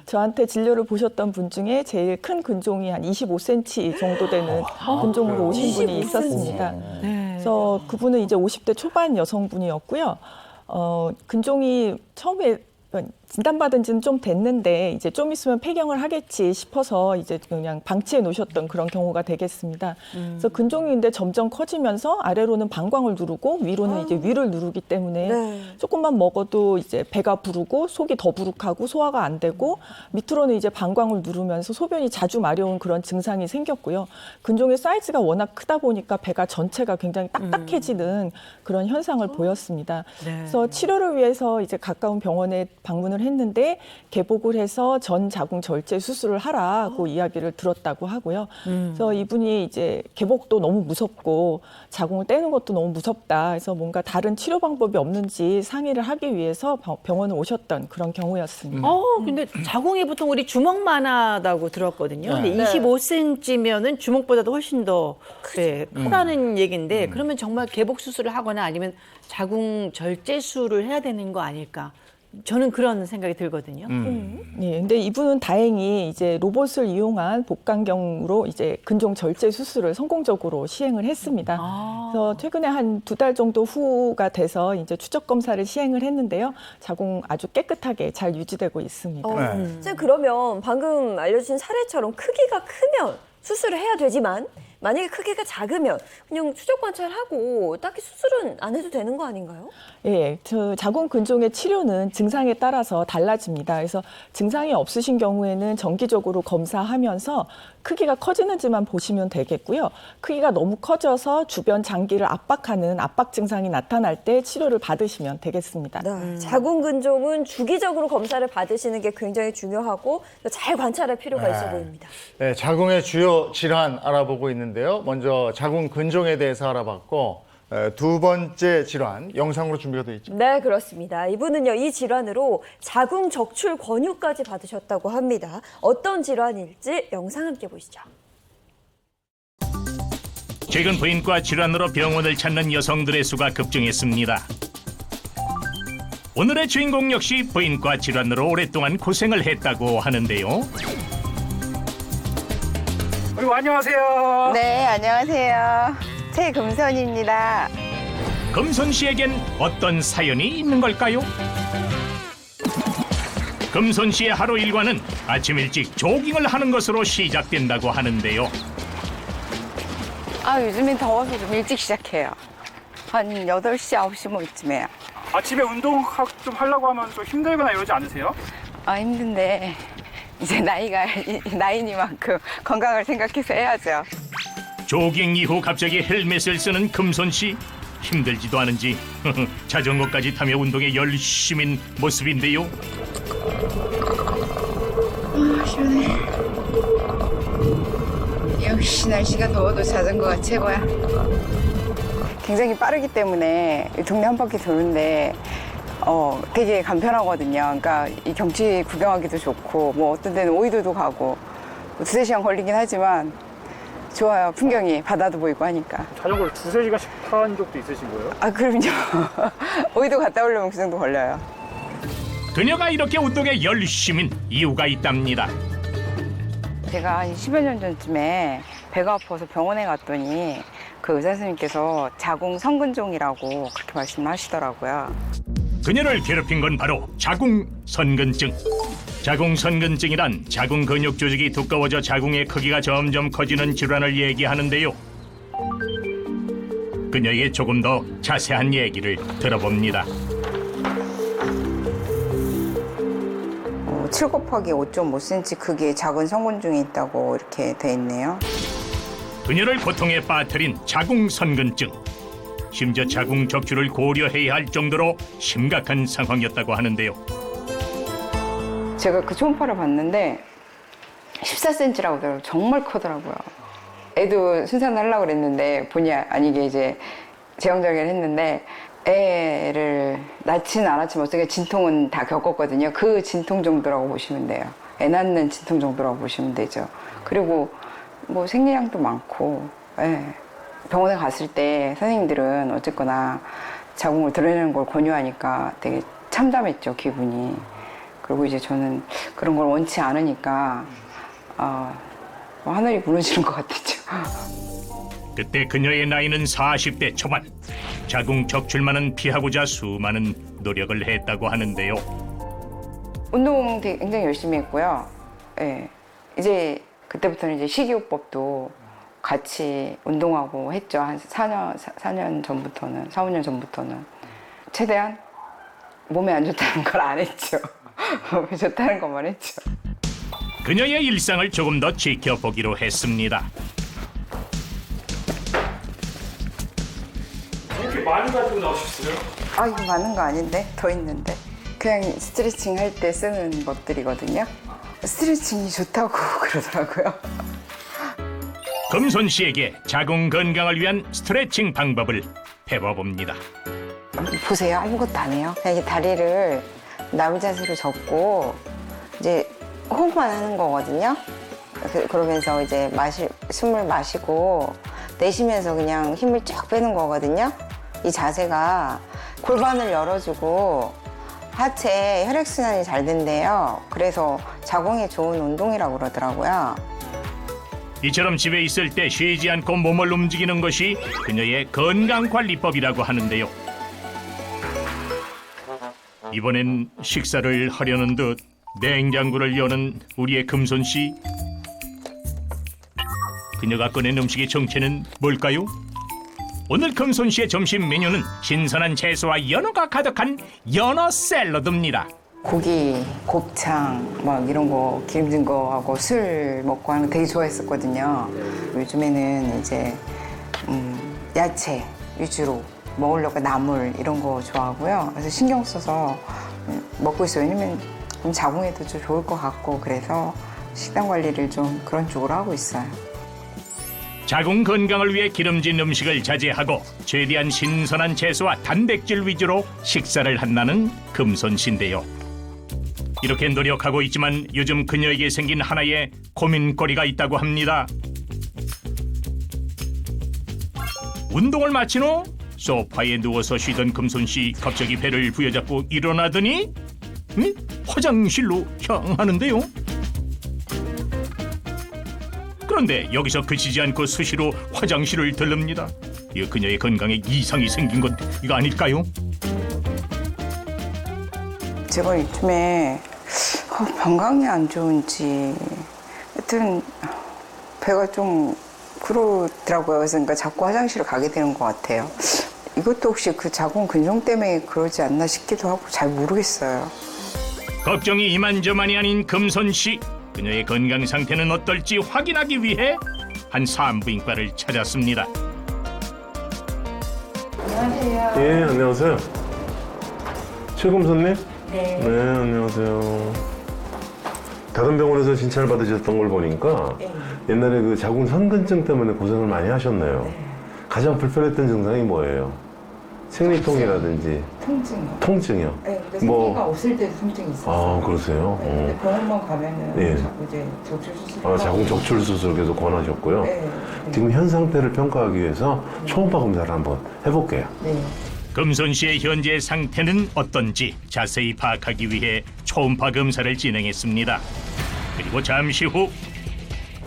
저한테 진료를 보셨던 분 중에 제일 큰 근종이 한 25cm 정도 되는 근종으로 오신 분이 있었습니다. 그래서 그분은 이제 50대 초반 여성분이었고요. 근종이 처음에 진단받은 지는 좀 됐는데 이제 좀 있으면 폐경을 하겠지 싶어서 이제 그냥 방치해 놓으셨던 그런 경우가 되겠습니다. 그래서 근종인데 점점 커지면서 아래로는 방광을 누르고 위로는 이제 위를 누르기 때문에 조금만 먹어도 이제 배가 부르고 속이 더부룩하고 소화가 안 되고 밑으로는 이제 방광을 누르면서 소변이 자주 마려운 그런 증상이 생겼고요. 근종의 사이즈가 워낙 크다 보니까 배가 전체가 굉장히 딱딱해지는 그런 현상을 보였습니다. 그래서 치료를 위해서 이제 가까운 병원에 방문을 했는데 개복을 해서 전 자궁 절제 수술을 하라고 이야기를 들었다고 하고요. 그래서 이분이 이제 개복도 너무 무섭고 자궁을 떼는 것도 너무 무섭다. 그래서 뭔가 다른 치료 방법이 없는지 상의를 하기 위해서 병원을 오셨던 그런 경우였습니다. 근데 자궁이 보통 우리 주먹만하다고 들었거든요. 근데 25cm면은 주먹보다도 훨씬 더 크다는 얘기인데 그러면 정말 개복 수술을 하거나 아니면 자궁 절제술을 해야 되는 거 아닐까? 저는 그런 생각이 들거든요. 예, 근데 이분은 다행히 이제 로봇을 이용한 복강경으로 이제 근종 절제 수술을 성공적으로 시행을 했습니다. 그래서 최근에 한 2달 정도 후가 돼서 이제 추적 검사를 시행을 했는데요. 자궁 아주 깨끗하게 잘 유지되고 있습니다. 선생님 그러면 방금 알려주신 사례처럼 크기가 크면 수술을 해야 되지만 만약에 크기가 작으면 그냥 추적 관찰하고 딱히 수술은 안 해도 되는 거 아닌가요? 예, 저 자궁 근종의 치료는 증상에 따라서 달라집니다. 그래서 증상이 없으신 경우에는 정기적으로 검사하면서 크기가 커지는지만 보시면 되겠고요. 크기가 너무 커져서 주변 장기를 압박하는 압박 증상이 나타날 때 치료를 받으시면 되겠습니다. 자궁 근종은 주기적으로 검사를 받으시는 게 굉장히 중요하고 잘 관찰할 필요가 있어 보입니다. 네, 자궁의 주요 질환 알아보고 있는데요. 먼저 자궁 근종에 대해서 알아봤고 두 번째 질환 영상으로 준비가 되어 있죠. 네, 그렇습니다. 이분은요, 이 질환으로 자궁 적출 권유까지 받으셨다고 합니다. 어떤 질환일지 영상 함께 보시죠. 최근 부인과 질환으로 병원을 찾는 여성들의 수가 급증했습니다. 오늘의 주인공 역시 부인과 질환으로 오랫동안 고생을 했다고 하는데요. 안녕하세요. 네, 안녕하세요. 최금선입니다. 금손 씨에겐 어떤 사연이 있는 걸까요? 금손 씨의 하루 일과는 아침 일찍 조깅을 하는 것으로 시작된다고 하는데요. 요즘엔 더워서 좀 일찍 시작해요. 한 8시, 9시 뭐쯤에요. 아침에 운동 좀 하려고 하면 좀 힘들거나 이러지 않으세요? 힘든데 이제 나이니만큼 건강을 생각해서 해야죠. 조깅 이후 갑자기 헬멧을 쓰는 금손 씨. 힘들지도 않은지 자전거까지 타며 운동에 열심인 모습인데요. 시원해. 역시 날씨가 더워도 자전거가 최고야. 굉장히 빠르기 때문에 동네 한 바퀴 도는데 되게 간편하거든요. 그러니까 이 경치 구경하기도 좋고 뭐 어떤 데는 오이도도 가고 2-3시간 걸리긴 하지만 좋아요. 풍경이 바다도 보이고 하니까. 자전거를 2-3시간씩 탄 적도 있으신 거예요? 그럼요. 오이도 갔다 오려면 그 정도 걸려요. 그녀가 이렇게 운동에 열심인 이유가 있답니다. 제가 한 10여 년 전쯤에 배가 아파서 병원에 갔더니 그 의사 선생님께서 자궁선근종이라고 그렇게 말씀하시더라고요. 그녀를 괴롭힌 건 바로 자궁선근증. 자궁선근증이란 자궁 근육 조직이 두꺼워져 자궁의 크기가 점점 커지는 질환을 얘기하는데요. 그녀에게 조금 더 자세한 얘기를 들어봅니다. 7 곱하기 5.5cm 크기의 작은 선근종이 있다고 이렇게 돼 있네요. 그녀를 고통에 빠뜨린 자궁선근증. 심지어 자궁 적출을 고려해야 할 정도로 심각한 상황이었다고 하는데요. 제가 그 초음파를 봤는데 14cm라고 하더라고요. 정말 크더라고요. 애도 순산을 하려고 그랬는데 본의 아니게 이제 제왕절개를 했는데 애를 낳지는 않았지만 어떻게 진통은 다 겪었거든요. 그 진통 정도라고 보시면 돼요. 애 낳는 진통 정도라고 보시면 되죠. 그리고 뭐 생리량도 많고, 예. 병원에 갔을 때 선생님들은 어쨌거나 자궁을 드러내는 걸 권유하니까 되게 참담했죠, 기분이. 그리고 이제 저는 그런 걸 원치 않으니까 하늘이 무너지는 것 같았죠. 그때 그녀의 나이는 40대 초반. 자궁 적출만은 피하고자 수많은 노력을 했다고 하는데요. 운동 되게 굉장히 열심히 했고요. 예. 이제 그때부터는 이제 식이요법도 같이 운동하고 했죠. 한 4년 전부터는, 4, 5년 전부터는. 최대한 몸에 안 좋다는 걸 안 했죠. 몸에 좋다는 것만 했죠. 그녀의 일상을 조금 더 지켜보기로 했습니다. 이렇게 많이 가지고 나오셨어요? 아, 이거 많은 거 아닌데? 더 있는데. 그냥 스트레칭 할 때 쓰는 것들이거든요. 스트레칭이 좋다고 그러더라고요. 금손 씨에게 자궁 건강을 위한 스트레칭 방법을 배워봅니다. 보세요. 아무것도 안 해요. 그냥 이렇게 다리를 나무 자세로 접고 이제 호흡만 하는 거거든요. 그러면서 이제 숨을 마시고 내쉬면서 그냥 힘을 쫙 빼는 거거든요. 이 자세가 골반을 열어주고 하체 혈액순환이 잘 된대요. 그래서 자궁에 좋은 운동이라고 그러더라고요. 이처럼 집에 있을 때 쉬지 않고 몸을 움직이는 것이 그녀의 건강관리법이라고 하는데요. 이번엔 식사를 하려는 듯 냉장고를 여는 우리의 금손 씨. 그녀가 꺼낸 음식의 정체는 뭘까요? 오늘 금손 씨의 점심 메뉴는 신선한 채소와 연어가 가득한 연어 샐러드입니다. 고기, 곱창 막 이런 거 기름진 거하고 술 먹고 하는 거 되게 좋아했었거든요. 요즘에는 이제 야채 위주로 먹으려고 나물 이런 거 좋아하고요. 그래서 신경 써서 먹고 있어요. 왜냐면 자궁에도 좀 좋을 것 같고 그래서 식단 관리를 좀 그런 쪽으로 하고 있어요. 자궁 건강을 위해 기름진 음식을 자제하고 최대한 신선한 채소와 단백질 위주로 식사를 한다는 금손 씨인데요. 이렇게 노력하고 있지만 요즘 그녀에게 생긴 하나의 고민거리가 있다고 합니다. 운동을 마친 후 소파에 누워서 쉬던 금손 씨 갑자기 배를 부여잡고 일어나더니 화장실로 향하는데요. 그런데 여기서 그치지 않고 수시로 화장실을 들릅니다. 이 그녀의 건강에 이상이 생긴 것 이거 아닐까요? 제가 요즘에 건강이 안 좋은지 하여튼 배가 좀 그러더라고요. 그래서 그러니까 자꾸 화장실을 가게 되는 것 같아요. 이것도 혹시 그 자궁 근종 때문에 그러지 않나 싶기도 하고 잘 모르겠어요. 걱정이 이만저만이 아닌 금손 씨. 그녀의 건강 상태는 어떨지 확인하기 위해 한 산부인과를 찾았습니다. 안녕하세요. 예, 안녕하세요. 최금손님? 네. 네, 안녕하세요. 다른 병원에서 진찰 받으셨던 걸 보니까 옛날에 그 자궁 선근증 때문에 고생을 많이 하셨네요. 가장 불편했던 증상이 뭐예요? 생리통이라든지 통증이요? 네, 근데 생리가 없을 때도 통증이 있었어요. 아, 그러세요? 네, 근데 병원만 가면은 네. 자꾸 이제 적출 수술. 자궁 적출 수술 계속 권하셨고요. 네. 지금 현 상태를 평가하기 위해서 초음파 검사를 한번 해볼게요. 네. 금손 씨의 현재 상태는 어떤지 자세히 파악하기 위해 초음파 검사를 진행했습니다. 그리고 잠시 후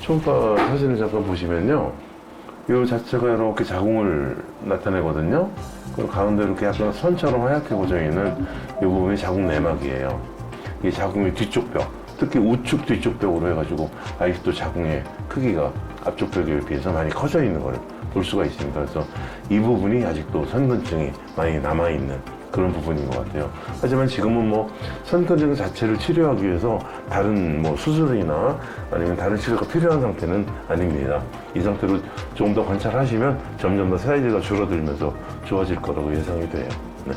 초음파 사진을 잠깐 보시면요. 이 자체가 이렇게 자궁을 나타내거든요. 그리고 가운데 이렇게 약간 선처럼 하얗게 고정 있는 이 부분이 자궁 내막이에요. 이 자궁의 뒤쪽 벽, 특히 우측 뒤쪽 벽으로 해가지고 아직도 자궁의 크기가 앞쪽 벽에 비해서 많이 커져 있는 걸 볼 수가 있습니다. 그래서 이 부분이 아직도 선근증이 많이 남아있는 그런 부분인 것 같아요. 하지만 지금은 뭐 선근증 자체를 치료하기 위해서 다른 뭐 수술이나 아니면 다른 치료가 필요한 상태는 아닙니다. 이 상태로 조금 더 관찰하시면 점점 더 사이즈가 줄어들면서 좋아질 거라고 예상이 돼요. 네.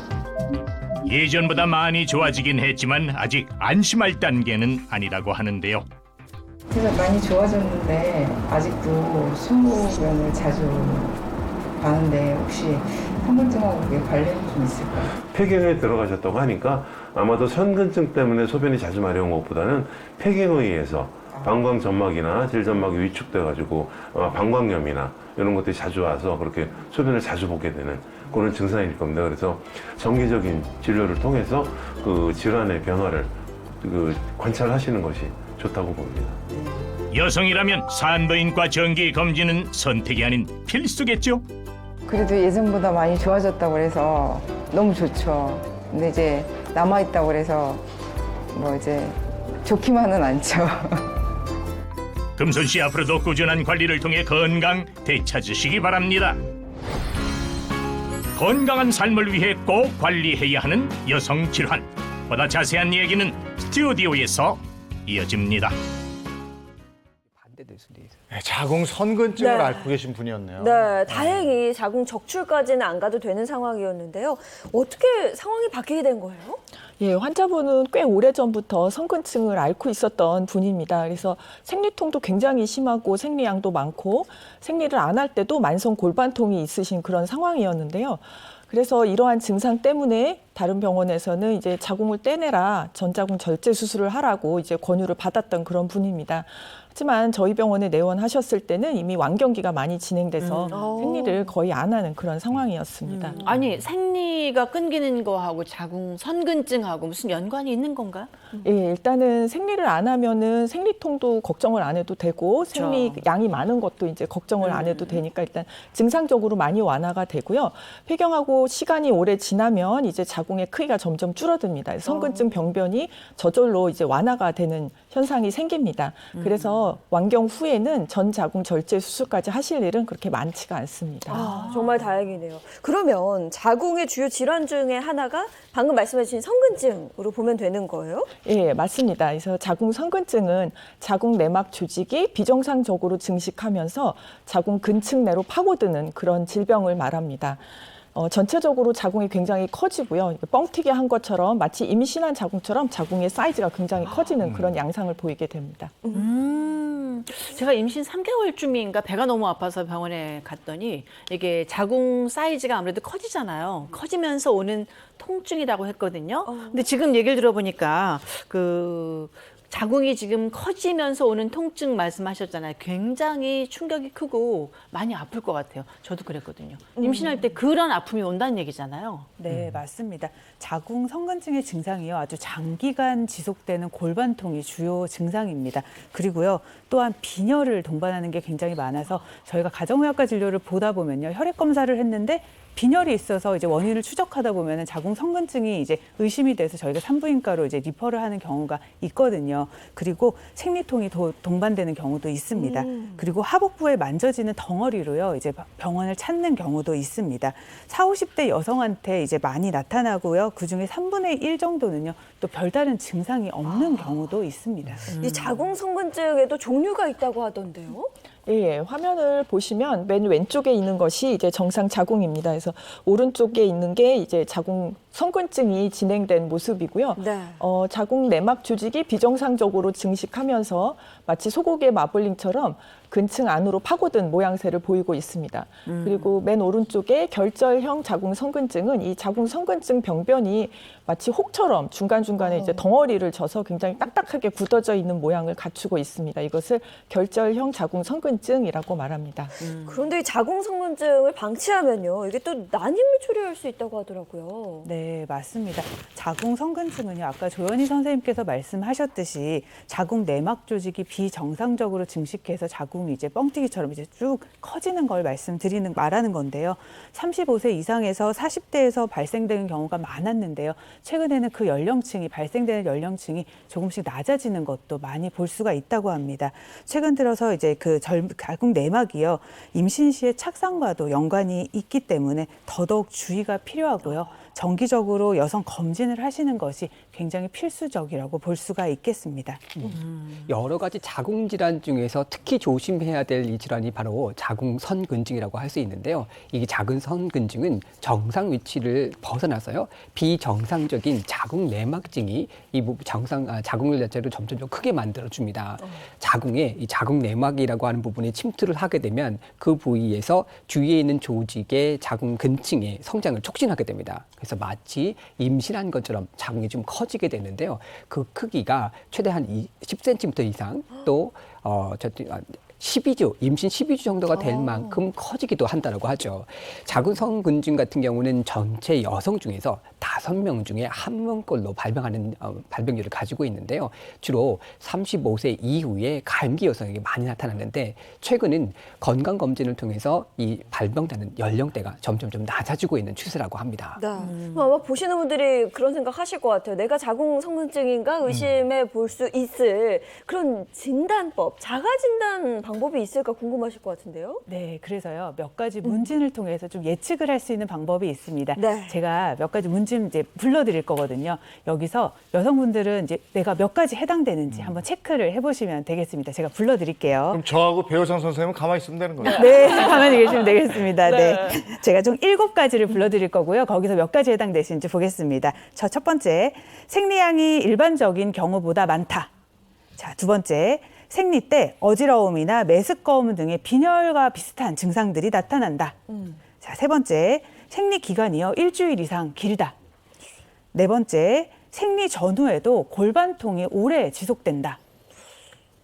예전보다 많이 좋아지긴 했지만 아직 안심할 단계는 아니라고 하는데요. 그래서 많이 좋아졌는데 아직도 신부면을 자주 가는데 혹시 선근증하고 그게 관련이 좀 있을까요? 폐경에 들어가셨다고 하니까 아마도 선근증 때문에 소변이 자주 마려운 것보다는 폐경에 의해서 방광 점막이나 질점막이 위축돼가지고 방광염이나 이런 것들이 자주 와서 그렇게 소변을 자주 보게 되는 그런 증상일 겁니다. 그래서 정기적인 진료를 통해서 그 질환의 변화를 관찰하시는 것이 좋다고 봅니다. 여성이라면 산부인과 정기 검진은 선택이 아닌 필수겠죠? 그래도 예전보다 많이 좋아졌다고 그래서 너무 좋죠. 근데 이제 남아있다고 그래서 뭐 이제 좋기만은 않죠. 금손 씨 앞으로도 꾸준한 관리를 통해 건강 되찾으시기 바랍니다. 건강한 삶을 위해 꼭 관리해야 하는 여성 질환. 보다 자세한 얘기는 스튜디오에서 이어집니다. 네, 자궁 선근증을 네. 앓고 계신 분이었네요. 네, 다행히 자궁 적출까지는 안 가도 되는 상황이었는데요. 어떻게 상황이 바뀌게 된 거예요? 예, 환자분은 꽤 오래전부터 선근증을 앓고 있었던 분입니다. 그래서 생리통도 굉장히 심하고 생리양도 많고 생리를 안 할 때도 만성 골반통이 있으신 그런 상황이었는데요. 그래서 이러한 증상 때문에 다른 병원에서는 이제 자궁을 떼내라, 전자궁 절제 수술을 하라고 이제 권유를 받았던 그런 분입니다. 하지만 저희 병원에 내원하셨을 때는 이미 완경기가 많이 진행돼서 생리를 거의 안 하는 그런 상황이었습니다. 아니 생리가 끊기는 거하고 자궁 선근증하고 무슨 연관이 있는 건가? 예, 일단은 생리를 안 하면은 생리통도 걱정을 안 해도 되고 생리 양이 많은 것도 이제 걱정을 안 해도 되니까 일단 증상적으로 많이 완화가 되고요. 폐경하고 시간이 오래 지나면 이제 자궁의 크기가 점점 줄어듭니다. 선근증 병변이 저절로 이제 완화가 되는 현상이 생깁니다. 그래서 완경 후에는 전 자궁 절제 수술까지 하실 일은 그렇게 많지가 않습니다. 아, 정말 다행이네요. 그러면 자궁의 주요 질환 중에 하나가 방금 말씀해 주신 선근증으로 보면 되는 거예요? 예, 맞습니다. 그래서 자궁 선근증은 자궁 내막 조직이 비정상적으로 증식하면서 자궁 근층 내로 파고드는 그런 질병을 말합니다. 전체적으로 자궁이 굉장히 커지고요. 뻥튀기 한 것처럼 마치 임신한 자궁처럼 자궁의 사이즈가 굉장히 커지는 그런 양상을 보이게 됩니다. 제가 임신 3개월쯤인가 배가 너무 아파서 병원에 갔더니 이게 자궁 사이즈가 아무래도 커지잖아요. 커지면서 오는 통증이라고 했거든요. 근데 지금 얘기를 들어보니까 자궁이 지금 커지면서 오는 통증 말씀하셨잖아요. 굉장히 충격이 크고 많이 아플 것 같아요. 저도 그랬거든요. 임신할 때 그런 아픔이 온다는 얘기잖아요. 네, 맞습니다. 자궁 선근증의 증상이요. 아주 장기간 지속되는 골반통이 주요 증상입니다. 그리고요. 또한 빈혈을 동반하는 게 굉장히 많아서 저희가 가정의학과 진료를 보다 보면요. 혈액 검사를 했는데 빈혈이 있어서 이제 원인을 추적하다 보면은 자궁 선근증이 이제 의심이 돼서 저희가 산부인과로 이제 리퍼를 하는 경우가 있거든요. 그리고 생리통이 동반되는 경우도 있습니다. 그리고 하복부에 만져지는 덩어리로요. 이제 병원을 찾는 경우도 있습니다. 40, 50대 여성한테 이제 많이 나타나고요. 그중에 3분의 1 정도는요. 또 별다른 증상이 없는 경우도 있습니다. 이 자궁 선근증에도 종류가 있다고 하던데요? 예, 화면을 보시면 맨 왼쪽에 있는 것이 이제 정상 자궁입니다. 그래서 오른쪽에 있는 게 이제 자궁 선근증이 진행된 모습이고요. 네. 자궁 내막 조직이 비정상적으로 증식하면서 마치 소고기의 마블링처럼 근층 안으로 파고든 모양새를 보이고 있습니다. 그리고 맨 오른쪽에 결절형 자궁 선근증은 이 자궁 선근증 병변이 마치 혹처럼 중간중간에 이제 덩어리를 져서 굉장히 딱딱하게 굳어져 있는 모양을 갖추고 있습니다. 이것을 결절형 자궁 선근증이라고 말합니다. 그런데 이 자궁 선근증을 방치하면요. 이게 또 난임을 초래할 수 있다고 하더라고요. 네, 네, 맞습니다. 자궁 성근증은요, 아까 조현희 선생님께서 말씀하셨듯이 자궁 내막 조직이 비정상적으로 증식해서 자궁이 이제 뻥튀기처럼 이제 쭉 커지는 걸 말하는 건데요. 35세 이상에서 40대에서 발생되는 경우가 많았는데요. 최근에는 그 발생되는 연령층이 조금씩 낮아지는 것도 많이 볼 수가 있다고 합니다. 최근 들어서 이제 자궁 내막이요, 임신 시의 착상과도 연관이 있기 때문에 더더욱 주의가 필요하고요. 정기적으로 여성 검진을 하시는 것이 굉장히 필수적이라고 볼 수가 있겠습니다. 여러 가지 자궁 질환 중에서 특히 조심해야 될 이 질환이 바로 자궁선근증이라고 할 수 있는데요. 이 자궁선근증은 정상 위치를 벗어나서요, 비정상적인 자궁 내막증이 이 자궁을 자체로 점점 크게 만들어 줍니다. 자궁에 이 자궁 내막이라고 하는 부분에 침투를 하게 되면 그 부위에서 주위에 있는 조직의 자궁 근층의 성장을 촉진하게 됩니다. 그래서 마치 임신한 것처럼 자궁이 좀 커지게 되는데요. 그 크기가 최대 한 10cm 이상 또 12주, 임신 12주 정도가 될 만큼 커지기도 한다고 하죠. 자궁선근증 같은 경우는 전체 여성 중에서 5명 중에 1명꼴로 발병하는 발병률을 가지고 있는데요. 주로 35세 이후에 감기 여성에게 많이 나타나는데, 최근은 건강검진을 통해서 이 발병되는 연령대가 점점 낮아지고 있는 추세라고 합니다. 네. 아마 보시는 분들이 그런 생각 하실 것 같아요. 내가 자궁 성근증인가 의심해 볼 수 있을 그런 진단법, 자가진단 방법이 있을까 궁금하실 것 같은데요. 네, 그래서요, 몇 가지 문진을 통해서 좀 예측을 할 수 있는 방법이 있습니다. 네. 제가 몇 가지 문진 이제 불러드릴 거거든요. 여기서 여성분들은 이제 내가 몇 가지 해당되는지 한번 체크를 해보시면 되겠습니다. 제가 불러드릴게요. 그럼 저하고 배우상 선생님은 가만히 있으면 되는 거예요? 네, 가만히 계시면 되겠습니다. 네. 제가 총 7가지를 불러드릴 거고요. 거기서 몇 가지 해당되시는지 보겠습니다. 첫 번째, 생리량이 일반적인 경우보다 많다. 자, 두 번째, 생리 때 어지러움이나 메스꺼움 등의 빈혈과 비슷한 증상들이 나타난다. 자, 세 번째, 생리 기간이요, 일주일 이상 길다. 네 번째, 생리 전후에도 골반통이 오래 지속된다.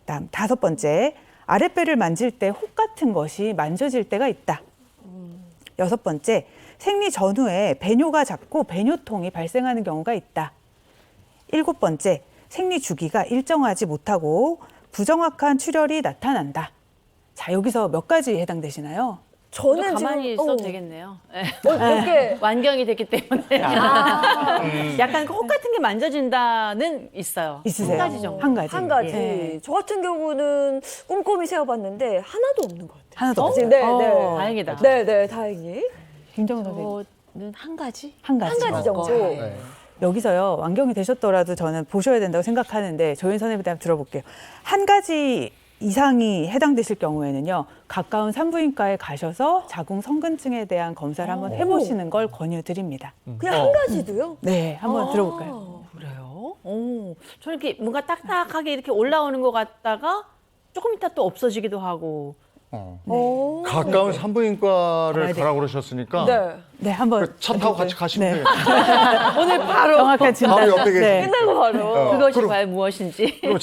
다음 5번째, 아랫배를 만질 때 혹 같은 것이 만져질 때가 있다. 6번째, 생리 전후에 배뇨가 잦고 배뇨통이 발생하는 경우가 있다. 7번째, 생리 주기가 일정하지 못하고 부정확한 출혈이 나타난다. 자, 여기서 몇 가지 해당되시나요? 저는 가만히 지금 있어도 되겠네요. 이렇게 완경이 됐기 때문에 약간 혹 같은 게 만져진다는 있어요. 있으세요? 한 가지 정도. 한 가지. 한 가지. 예. 저 같은 경우는 꼼꼼히 세어봤는데 하나도 없는 것 같아요. 하나도 없어요. 네, 네. 다행이다. 네, 네, 다행히. 김정은 선생님. 저는 한 가지? 한 가지. 한 가지 정도. 네. 여기서요, 완경이 되셨더라도 저는 보셔야 된다고 생각하는데, 조현 선생님한테 한번 들어볼게요. 한 가지 이상이 해당되실 경우에는요, 가까운 산부인과에 가셔서 자궁 성근증에 대한 검사를 한번 해보시는 걸 권유드립니다. 그냥 한 가지도요? 네, 한번 들어볼까요? 그래요? 저는 이렇게 뭔가 딱딱하게 이렇게 올라오는 것 같다가 조금 있다 또 없어지기도 하고. 가까운 산부인과를 가라고 그러셨으니까 네. 네, 한번. 차 타고 같이 가시면 돼요. 오늘 바로 정확한 진단. 바로 옆에 계시네. 끝나고 바로. 그것이 그럼- 과연 무엇인지. 그럼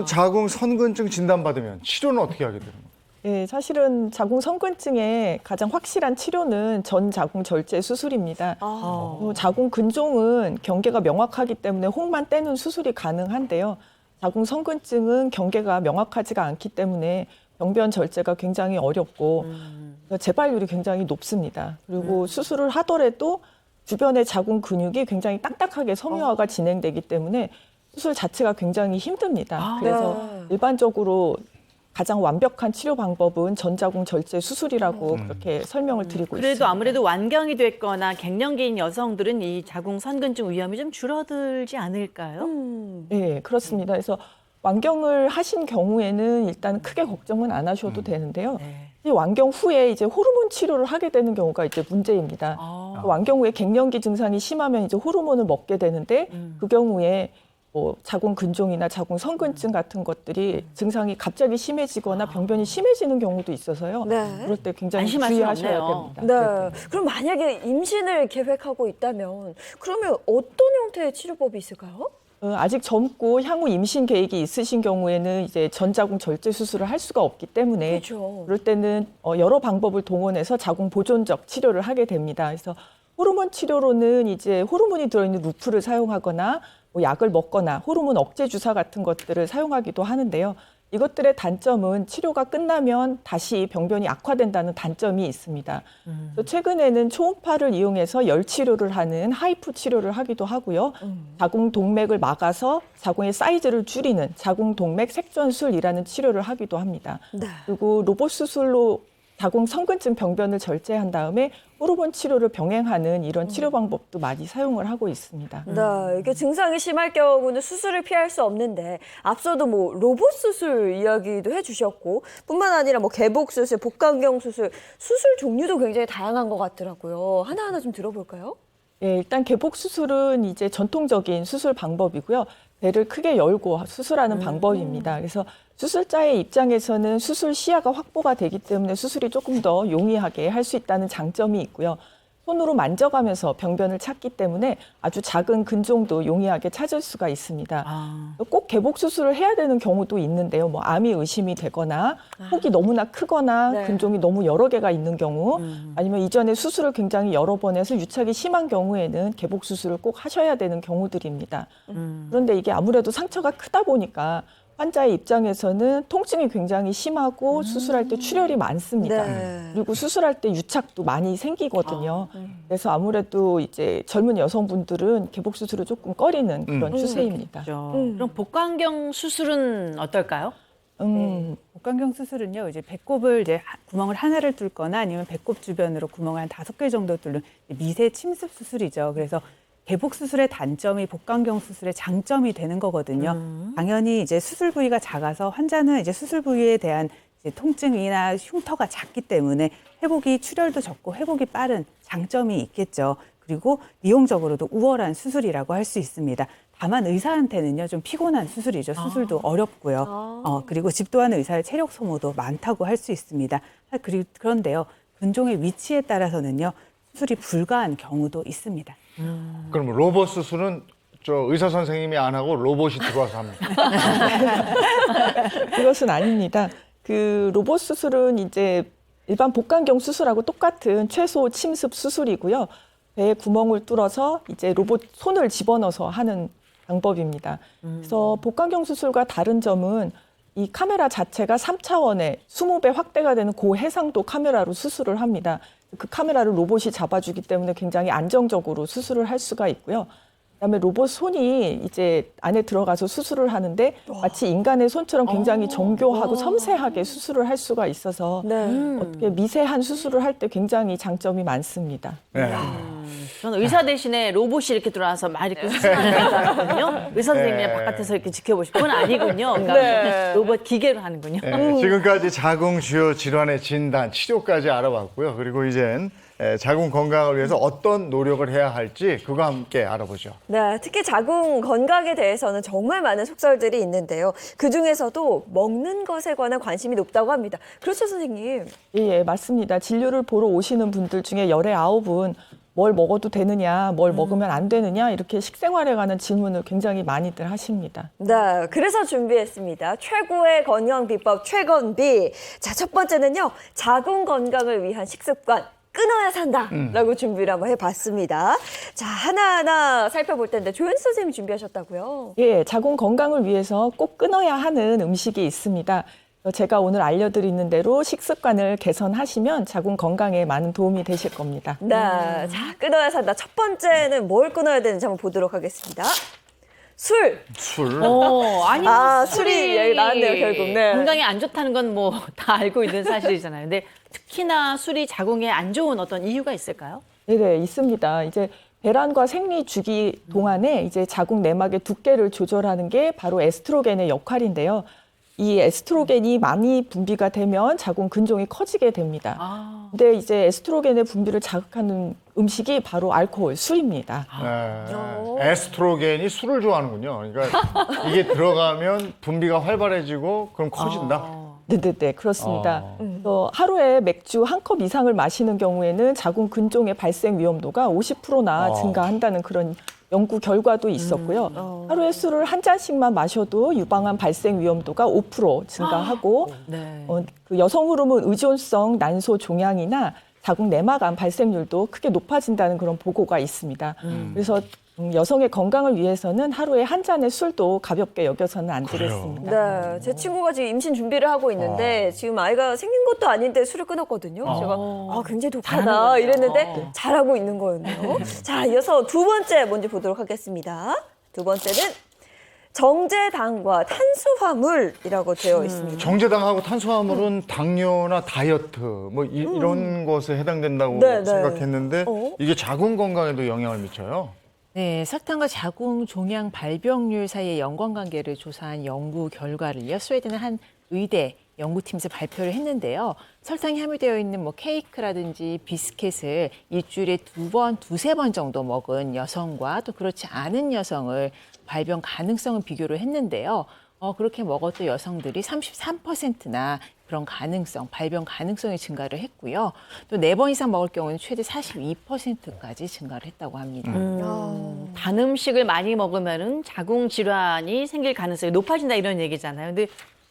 자궁 선근증 진단받으면 치료는 어떻게 하게 되는 거예요? 예, 사실은 자궁 성근증의 가장 확실한 치료는 전 자궁 절제 수술입니다. 자궁 근종은 경계가 명확하기 때문에 혹만 떼는 수술이 가능한데요. 자궁 성근증은 경계가 명확하지가 않기 때문에 병변 절제가 굉장히 어렵고 재발률이 굉장히 높습니다. 그리고 수술을 하더라도 주변의 자궁 근육이 굉장히 딱딱하게 섬유화가 진행되기 때문에 수술 자체가 굉장히 힘듭니다. 그래서 일반적으로 가장 완벽한 치료 방법은 전자궁 절제 수술이라고 그렇게 설명을 드리고 있습니다. 그래도 아무래도 완경이 됐거나 갱년기인 여성들은 이 자궁 선근증 위험이 좀 줄어들지 않을까요? 네, 그렇습니다. 그래서 완경을 하신 경우에는 일단 크게 걱정은 안 하셔도 되는데요. 이 완경 후에 이제 호르몬 치료를 하게 되는 경우가 이제 문제입니다. 완경 후에 갱년기 증상이 심하면 이제 호르몬을 먹게 되는데 그 경우에 뭐 자궁 근종이나 자궁 성근증 같은 것들이 증상이 갑자기 심해지거나 병변이 심해지는 경우도 있어서요. 네. 그럴 때 굉장히 안심할 수는 주의하셔야 없네요. 됩니다. 네. 그럼 만약에 임신을 계획하고 있다면 그러면 어떤 형태의 치료법이 있을까요? 아직 젊고 향후 임신 계획이 있으신 경우에는 이제 전자궁 절제 수술을 할 수가 없기 때문에 그렇죠. 그럴 때는 여러 방법을 동원해서 자궁 보존적 치료를 하게 됩니다. 그래서 호르몬 치료로는 이제 호르몬이 들어있는 루프를 사용하거나 뭐 약을 먹거나 호르몬 억제 주사 같은 것들을 사용하기도 하는데요. 이것들의 단점은 치료가 끝나면 다시 병변이 악화된다는 단점이 있습니다. 또 최근에는 초음파를 이용해서 열 치료를 하는 하이프 치료를 하기도 하고요. 자궁 동맥을 막아서 자궁의 사이즈를 줄이는 자궁 동맥 색전술이라는 치료를 하기도 합니다. 네. 그리고 로봇 수술로 자궁 성근증 병변을 절제한 다음에 호르몬 치료를 병행하는 이런 치료 방법도 많이 사용을 하고 있습니다. 네, 이게 증상이 심할 경우는 수술을 피할 수 없는데 앞서도 뭐 로봇 수술 이야기도 해주셨고 뿐만 아니라 뭐 개복 수술, 복강경 수술, 수술 종류도 굉장히 다양한 것 같더라고요. 하나하나 좀 들어볼까요? 예, 일단 개복 수술은 이제 전통적인 수술 방법이고요. 배를 크게 열고 수술하는 방법입니다. 그래서 수술자의 입장에서는 수술 시야가 확보가 되기 때문에 수술이 조금 더 용이하게 할 수 있다는 장점이 있고요. 손으로 만져가면서 병변을 찾기 때문에 아주 작은 근종도 용이하게 찾을 수가 있습니다. 꼭 개복 수술을 해야 되는 경우도 있는데요. 뭐 암이 의심이 되거나 혹이 너무나 크거나 네. 근종이 너무 여러 개가 있는 경우 아니면 이전에 수술을 굉장히 여러 번 해서 유착이 심한 경우에는 개복 수술을 꼭 하셔야 되는 경우들입니다. 그런데 이게 아무래도 상처가 크다 보니까 환자의 입장에서는 통증이 굉장히 심하고 수술할 때 출혈이 많습니다. 네. 그리고 수술할 때 유착도 많이 생기거든요. 그래서 아무래도 이제 젊은 여성분들은 개복 수술을 조금 꺼리는 그런 추세입니다. 그럼 복강경 수술은 어떨까요? 복강경 수술은요, 이제 배꼽을 이제 구멍을 하나를 뚫거나 아니면 배꼽 주변으로 구멍을 한 5개 정도 뚫는 미세 침습 수술이죠. 그래서 개복 수술의 단점이 복강경 수술의 장점이 되는 거거든요. 당연히 이제 수술 부위가 작아서 환자는 이제 수술 부위에 대한 이제 통증이나 흉터가 작기 때문에 회복이 출혈도 적고 회복이 빠른 장점이 있겠죠. 그리고 미용적으로도 우월한 수술이라고 할 수 있습니다. 다만 의사한테는요 좀 피곤한 수술이죠. 수술도 어렵고요. 그리고 집도하는 의사의 체력 소모도 많다고 할 수 있습니다. 그런데요 근종의 위치에 따라서는요 수술이 불가한 경우도 있습니다. 그럼 로봇 수술은 저 의사 선생님이 안 하고 로봇이 들어와서 합니다. 그것은 아닙니다. 그 로봇 수술은 이제 일반 복강경 수술하고 똑같은 최소 침습 수술이고요. 배에 구멍을 뚫어서 이제 로봇 손을 집어넣어서 하는 방법입니다. 그래서 복강경 수술과 다른 점은 이 카메라 자체가 3차원의 20배 확대가 되는 고해상도 카메라로 수술을 합니다. 그 카메라를 로봇이 잡아주기 때문에 굉장히 안정적으로 수술을 할 수가 있고요. 그다음에 로봇 손이 이제 안에 들어가서 수술을 하는데 마치 인간의 손처럼 굉장히 정교하고 섬세하게 수술을 할 수가 있어서 어떻게 미세한 수술을 할 때 굉장히 장점이 많습니다. 네. 저는 의사 대신에 로봇이 이렇게 들어와서 막 이렇게 수술하는 줄 알았거든요. 의사 선생님이 바깥에서 이렇게 지켜보시고 그건 아니군요. 그러니까 로봇 기계로 하는군요. 네, 지금까지 자궁 주요 질환의 진단, 치료까지 알아봤고요. 그리고 이젠 자궁 건강을 위해서 어떤 노력을 해야 할지 그거 함께 알아보죠. 네, 특히 자궁 건강에 대해서는 정말 많은 속설들이 있는데요. 그중에서도 먹는 것에 관한 관심이 높다고 합니다. 그렇죠, 선생님? 예, 맞습니다. 진료를 보러 오시는 분들 중에 열의 9은 뭘 먹어도 되느냐, 뭘 먹으면 안 되느냐 이렇게 식생활에 관한 질문을 굉장히 많이들 하십니다. 네, 그래서 준비했습니다. 최고의 건강 비법 최건비. 자, 첫 번째는요. 자궁 건강을 위한 식습관. 끊어야 산다라고 준비를 한번 해봤습니다. 자, 하나하나 살펴볼 텐데 조현수 선생님이 준비하셨다고요? 예, 자궁 건강을 위해서 꼭 끊어야 하는 음식이 있습니다. 제가 오늘 알려드리는 대로 식습관을 개선하시면 자궁 건강에 많은 도움이 되실 겁니다. 네, 자, 끊어야 산다. 첫 번째는 뭘 끊어야 되는지 한번 보도록 하겠습니다. 술. 아니 술이 얘기 나왔네요, 결국. 네. 건강에 안 좋다는 건 뭐 다 알고 있는 사실이잖아요. 근데 특히나 술이 자궁에 안 좋은 어떤 이유가 있을까요? 네, 있습니다. 이제 배란과 생리 주기 동안에 이제 자궁 내막의 두께를 조절하는 게 바로 에스트로겐의 역할인데요. 이 에스트로겐이 많이 분비가 되면 자궁 근종이 커지게 됩니다. 근데 이제 에스트로겐의 분비를 자극하는 음식이 바로 알코올, 술입니다. 에스트로겐이 술을 좋아하는군요. 그러니까 이게 들어가면 분비가 활발해지고 그럼 커진다. 네, 그렇습니다. 하루에 맥주 1컵 이상을 마시는 경우에는 자궁 근종의 발생 위험도가 50%나 증가한다는 그런 연구 결과도 있었고요. 하루에 술을 한 잔씩만 마셔도 유방암 발생 위험도가 5% 증가하고 그 여성 호르몬 의존성 난소 종양이나 자궁 내막암 발생률도 크게 높아진다는 그런 보고가 있습니다. 그래서 여성의 건강을 위해서는 하루에 한 잔의 술도 가볍게 여겨서는 안 되겠습니다. 네, 제 친구가 지금 임신 준비를 하고 있는데 지금 아이가 생긴 것도 아닌데 술을 끊었거든요. 제가 굉장히 독하다 이랬는데 잘하고 있는 거였네요. 자, 이어서 두 번째 먼저 보도록 하겠습니다. 두 번째는 정제당과 탄수화물이라고 되어 있습니다. 정제당하고 탄수화물은 당뇨나 다이어트 뭐 이런 것에 해당된다고 네, 생각했는데 이게 자궁 건강에도 영향을 미쳐요. 네, 설탕과 자궁 종양 발병률 사이의 연관관계를 조사한 연구 결과를요, 스웨덴의 한 의대 연구팀에서 발표를 했는데요. 설탕이 함유되어 있는 뭐 케이크라든지 비스켓을 일주일에 두세 번 정도 먹은 여성과 또 그렇지 않은 여성을 발병 가능성을 비교를 했는데요. 그렇게 먹었던 여성들이 33%나 그런 발병 가능성이 증가를 했고요. 또 4번 이상 먹을 경우는 최대 42%까지 증가를 했다고 합니다. 단 음식을 많이 먹으면은 자궁 질환이 생길 가능성이 높아진다 이런 얘기잖아요. 근데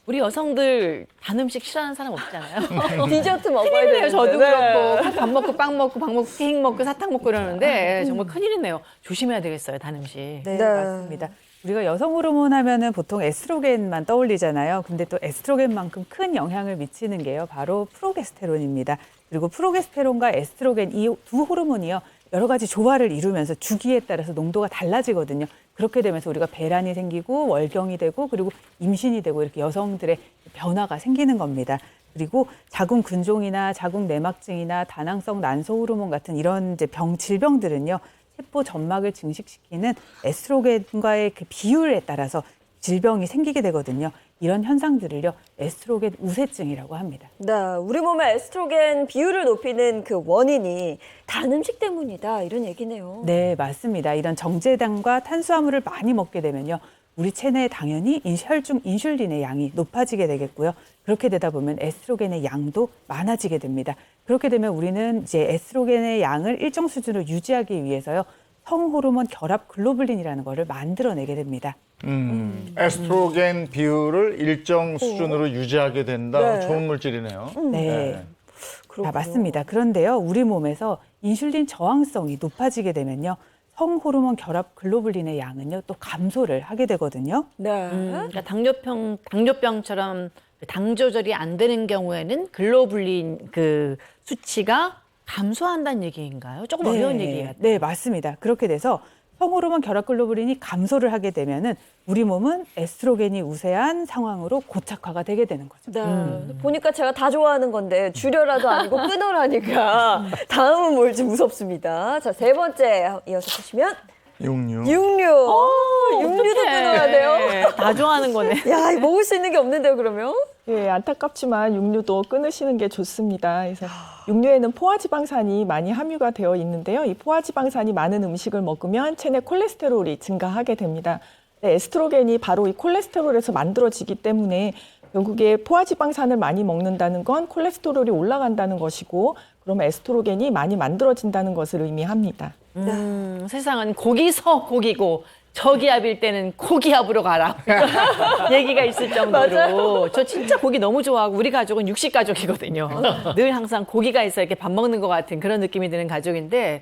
우리 여성들 단 음식 싫어하는 사람 없잖아요. 디저트 먹어야 큰일이네요. 되는데. 저도 네. 그렇고 밥 먹고 빵 먹고 케이크 먹고 사탕 먹고 이러는데 정말 큰일이네요. 조심해야 되겠어요, 단 음식. 네, 맞습니다. 우리가 여성 호르몬 하면은 보통 에스트로겐만 떠올리잖아요. 근데 또 에스트로겐만큼 큰 영향을 미치는 게요, 바로 프로게스테론입니다. 그리고 프로게스테론과 에스트로겐 이 두 호르몬이요, 여러 가지 조화를 이루면서 주기에 따라서 농도가 달라지거든요. 그렇게 되면서 우리가 배란이 생기고 월경이 되고 그리고 임신이 되고 이렇게 여성들의 변화가 생기는 겁니다. 그리고 자궁 근종이나 자궁 내막증이나 다낭성 난소 호르몬 같은 이런 이제 질병들은요, 세포 점막을 증식시키는 에스트로겐과의 그 비율에 따라서 질병이 생기게 되거든요. 이런 현상들을요, 에스트로겐 우세증이라고 합니다. 네, 우리 몸의 에스트로겐 비율을 높이는 그 원인이 단 음식 때문이다 이런 얘기네요. 네, 맞습니다. 이런 정제당과 탄수화물을 많이 먹게 되면요, 우리 체내에 당연히 혈중 인슐린의 양이 높아지게 되겠고요. 그렇게 되다 보면 에스트로겐의 양도 많아지게 됩니다. 그렇게 되면 우리는 이제 에스트로겐의 양을 일정 수준으로 유지하기 위해서요, 성호르몬 결합 글로불린이라는 거를 만들어내게 됩니다. 에스트로겐 비율을 일정 수준으로 유지하게 된다. 네. 좋은 물질이네요. 네. 맞습니다. 그런데요, 우리 몸에서 인슐린 저항성이 높아지게 되면요, 성호르몬 결합 글로불린의 양은요, 또 감소를 하게 되거든요. 네. 그러니까 당뇨병처럼 당 조절이 안 되는 경우에는 글로불린 그 수치가 감소한다는 얘기인가요? 조금 어려운 얘기예요. 네, 맞습니다. 그렇게 돼서 성호르몬 결합 글로불린이 감소를 하게 되면은 우리 몸은 에스트로겐이 우세한 상황으로 고착화가 되게 되는 거죠. 네. 보니까 제가 다 좋아하는 건데 줄여라도 아니고 끊어라니까 다음은 뭘지 무섭습니다. 자, 세 번째 이어서 보시면 육류. 육류도 끊어야 돼요? 다 좋아하는 거네. 야, 이거 먹을 수 있는 게 없는데요, 그러면? 예, 안타깝지만 육류도 끊으시는 게 좋습니다. 그래서 육류에는 포화지방산이 많이 함유가 되어 있는데요. 이 포화지방산이 많은 음식을 먹으면 체내 콜레스테롤이 증가하게 됩니다. 네, 에스트로겐이 바로 이 콜레스테롤에서 만들어지기 때문에 결국에 포화지방산을 많이 먹는다는 건 콜레스테롤이 올라간다는 것이고, 그러면 에스트로겐이 많이 만들어진다는 것을 의미합니다. 세상은 고기서 고기고 저기압일 때는 고기압으로 가라. 얘기가 있을 정도로. 저 진짜 고기 너무 좋아하고 우리 가족은 육식 가족이거든요. 늘 항상 고기가 있어 이렇게 밥 먹는 것 같은 그런 느낌이 드는 가족인데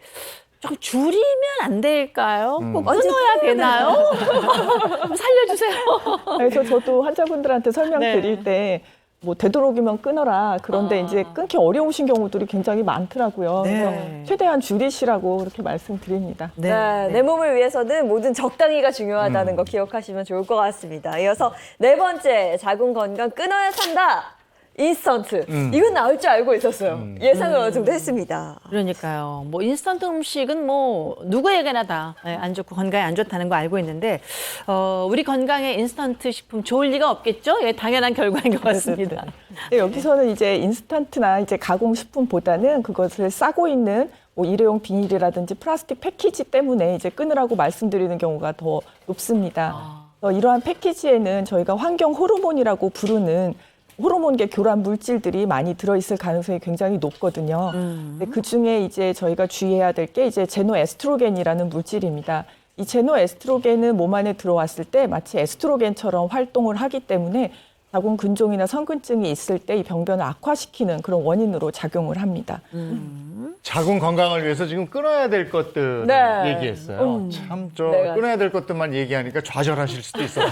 좀 줄이면 안 될까요? 꼭 끊어야 되나요? 살려주세요. 그래서 저도 환자분들한테 설명드릴 때 뭐 되도록이면 끊어라. 그런데 이제 끊기 어려우신 경우들이 굉장히 많더라고요. 그래서 최대한 줄이시라고 그렇게 말씀드립니다. 내 몸을 위해서는 뭐든 적당히가 중요하다는 거 기억하시면 좋을 것 같습니다. 이어서 네 번째, 자궁 건강 끊어야 산다. 인스턴트. 이건 나올 줄 알고 있었어요. 예상을 어느 정도 했습니다. 그러니까요. 뭐 인스턴트 음식은 뭐 누구에게나 다 안 좋고 건강에 안 좋다는 거 알고 있는데 우리 건강에 인스턴트 식품 좋을 리가 없겠죠? 예, 당연한 결과인 것 같습니다. 네, 여기서는 이제 인스턴트나 이제 가공식품보다는 그것을 싸고 있는 뭐 일회용 비닐이라든지 플라스틱 패키지 때문에 이제 끊으라고 말씀드리는 경우가 더 높습니다. 이러한 패키지에는 저희가 환경 호르몬이라고 부르는 호르몬계 교란 물질들이 많이 들어있을 가능성이 굉장히 높거든요. 근데 그 중에 이제 저희가 주의해야 될 게 이제 제노에스트로겐이라는 물질입니다. 이 제노에스트로겐은 몸 안에 들어왔을 때 마치 에스트로겐처럼 활동을 하기 때문에 자궁 근종이나 성근증이 있을 때 이 병변을 악화시키는 그런 원인으로 작용을 합니다. 자궁 건강을 위해서 지금 끊어야 될 것들 네. 얘기했어요. 참 저 네, 끊어야 될 것들만 얘기하니까 좌절하실 수도 있어요.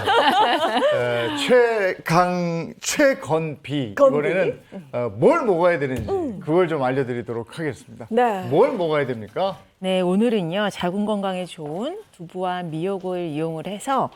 최건비 이번에는 뭘 먹어야 되는지 그걸 좀 알려드리도록 하겠습니다. 네. 뭘 먹어야 됩니까? 네, 오늘은요 자궁 건강에 좋은 두부와 미역을 이용을 해서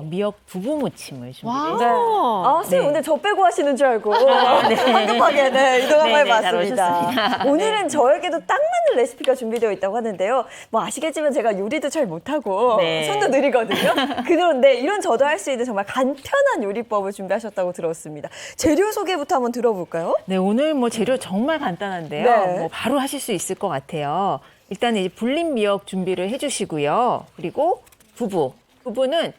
미역 두부 무침을 준비했습니다. 아, 선생님 네. 오늘 저 빼고 하시는 줄 알고 성급하게 이동한 네, 걸 네, 잘 봤습니다. 오셨습니다. 오늘은 저에게도 딱 맞는 레시피가 준비되어 있다고 하는데요. 뭐 아시겠지만 제가 요리도 잘 못하고 네. 손도 느리거든요. 그런데 이런 저도 할 수 있는 정말 간편한 요리법을 준비하셨다고 들었습니다. 재료 소개부터 한번 들어볼까요? 네, 오늘 뭐 재료 정말 간단한데요. 네. 뭐 바로 하실 수 있을 것 같아요. 일단 이제 불린 미역 준비를 해주시고요. 그리고 두부는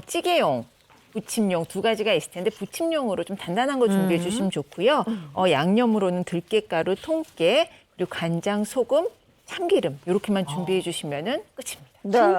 찌개용, 부침용 두 가지가 있을 텐데 부침용으로 좀 단단한 거 준비해 주시면 좋고요. 양념으로는 들깨가루, 통깨, 그리고 간장, 소금, 참기름 이렇게만 준비해 주시면은 끝입니다.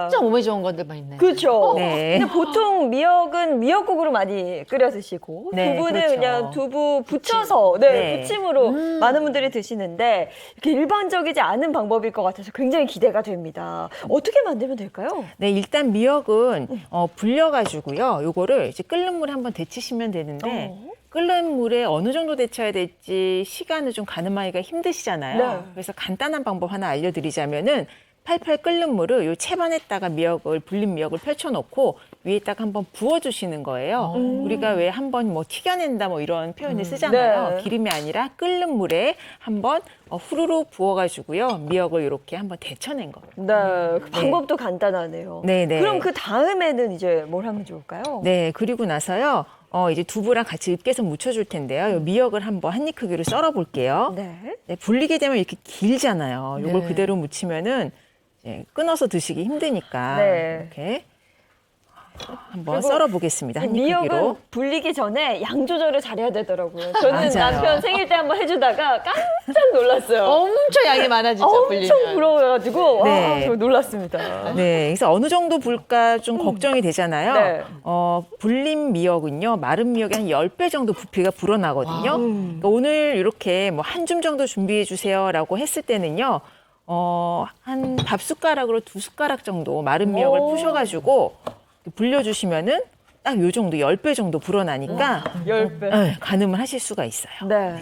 진짜 몸에 좋은 것들만 있네. 그렇죠. 네. 근데 보통 미역은 미역국으로 많이 끓여 드시고 네, 두부는 그렇죠. 그냥 두부 부쳐서 네, 네. 부침으로 많은 분들이 드시는데 이렇게 일반적이지 않은 방법일 것 같아서 굉장히 기대가 됩니다. 어떻게 만들면 될까요? 네, 일단 미역은 불려가지고요. 요거를 이제 끓는 물에 한번 데치시면 되는데 끓는 물에 어느 정도 데쳐야 될지 시간을 좀 가늠하기가 힘드시잖아요. 네. 그래서 간단한 방법 하나 알려드리자면은 팔팔 끓는 물을 요 채반에다가 불린 미역을 펼쳐놓고 위에다가 한번 부어주시는 거예요. 우리가 왜 한번 뭐 튀겨낸다 뭐 이런 표현을 쓰잖아요. 네. 기름이 아니라 끓는 물에 한번 후루룩 부어가지고요. 미역을 이렇게 한번 데쳐낸 겁니다. 네, 그 방법도 간단하네요. 네, 네. 그럼 그 다음에는 이제 뭘 하면 좋을까요? 네, 그리고 나서요. 이제 두부랑 같이 으깨서 묻혀줄 텐데요. 요 미역을 한번 한 입 크기로 썰어 볼게요. 네. 네, 불리게 되면 이렇게 길잖아요. 요걸 네. 그대로 묻히면은 이제 끊어서 드시기 힘드니까 네. 이렇게 한번 그리고 썰어 보겠습니다. 한 입 미역은 크기로. 불리기 전에 양 조절을 잘해야 되더라고요. 저는 맞아요. 남편 생일 때 한번 해주다가 깜짝 놀랐어요. 엄청 양이 많아 진짜 엄청 불리면. 부러워가지고 네. 와, 저 놀랐습니다. 네, 그래서 어느 정도 불까 좀 걱정이 되잖아요. 네. 불린 미역은요, 마른 미역의 한 10배 정도 부피가 불어나거든요. 그러니까 오늘 이렇게 뭐 한 줌 정도 준비해 주세요라고 했을 때는요, 한 밥 숟가락으로 2숟가락 정도 마른 미역을 푸셔가지고 불려주시면은 딱 요 정도 10배 정도 불어나니까 10배. 네, 가늠을 하실 수가 있어요. 네.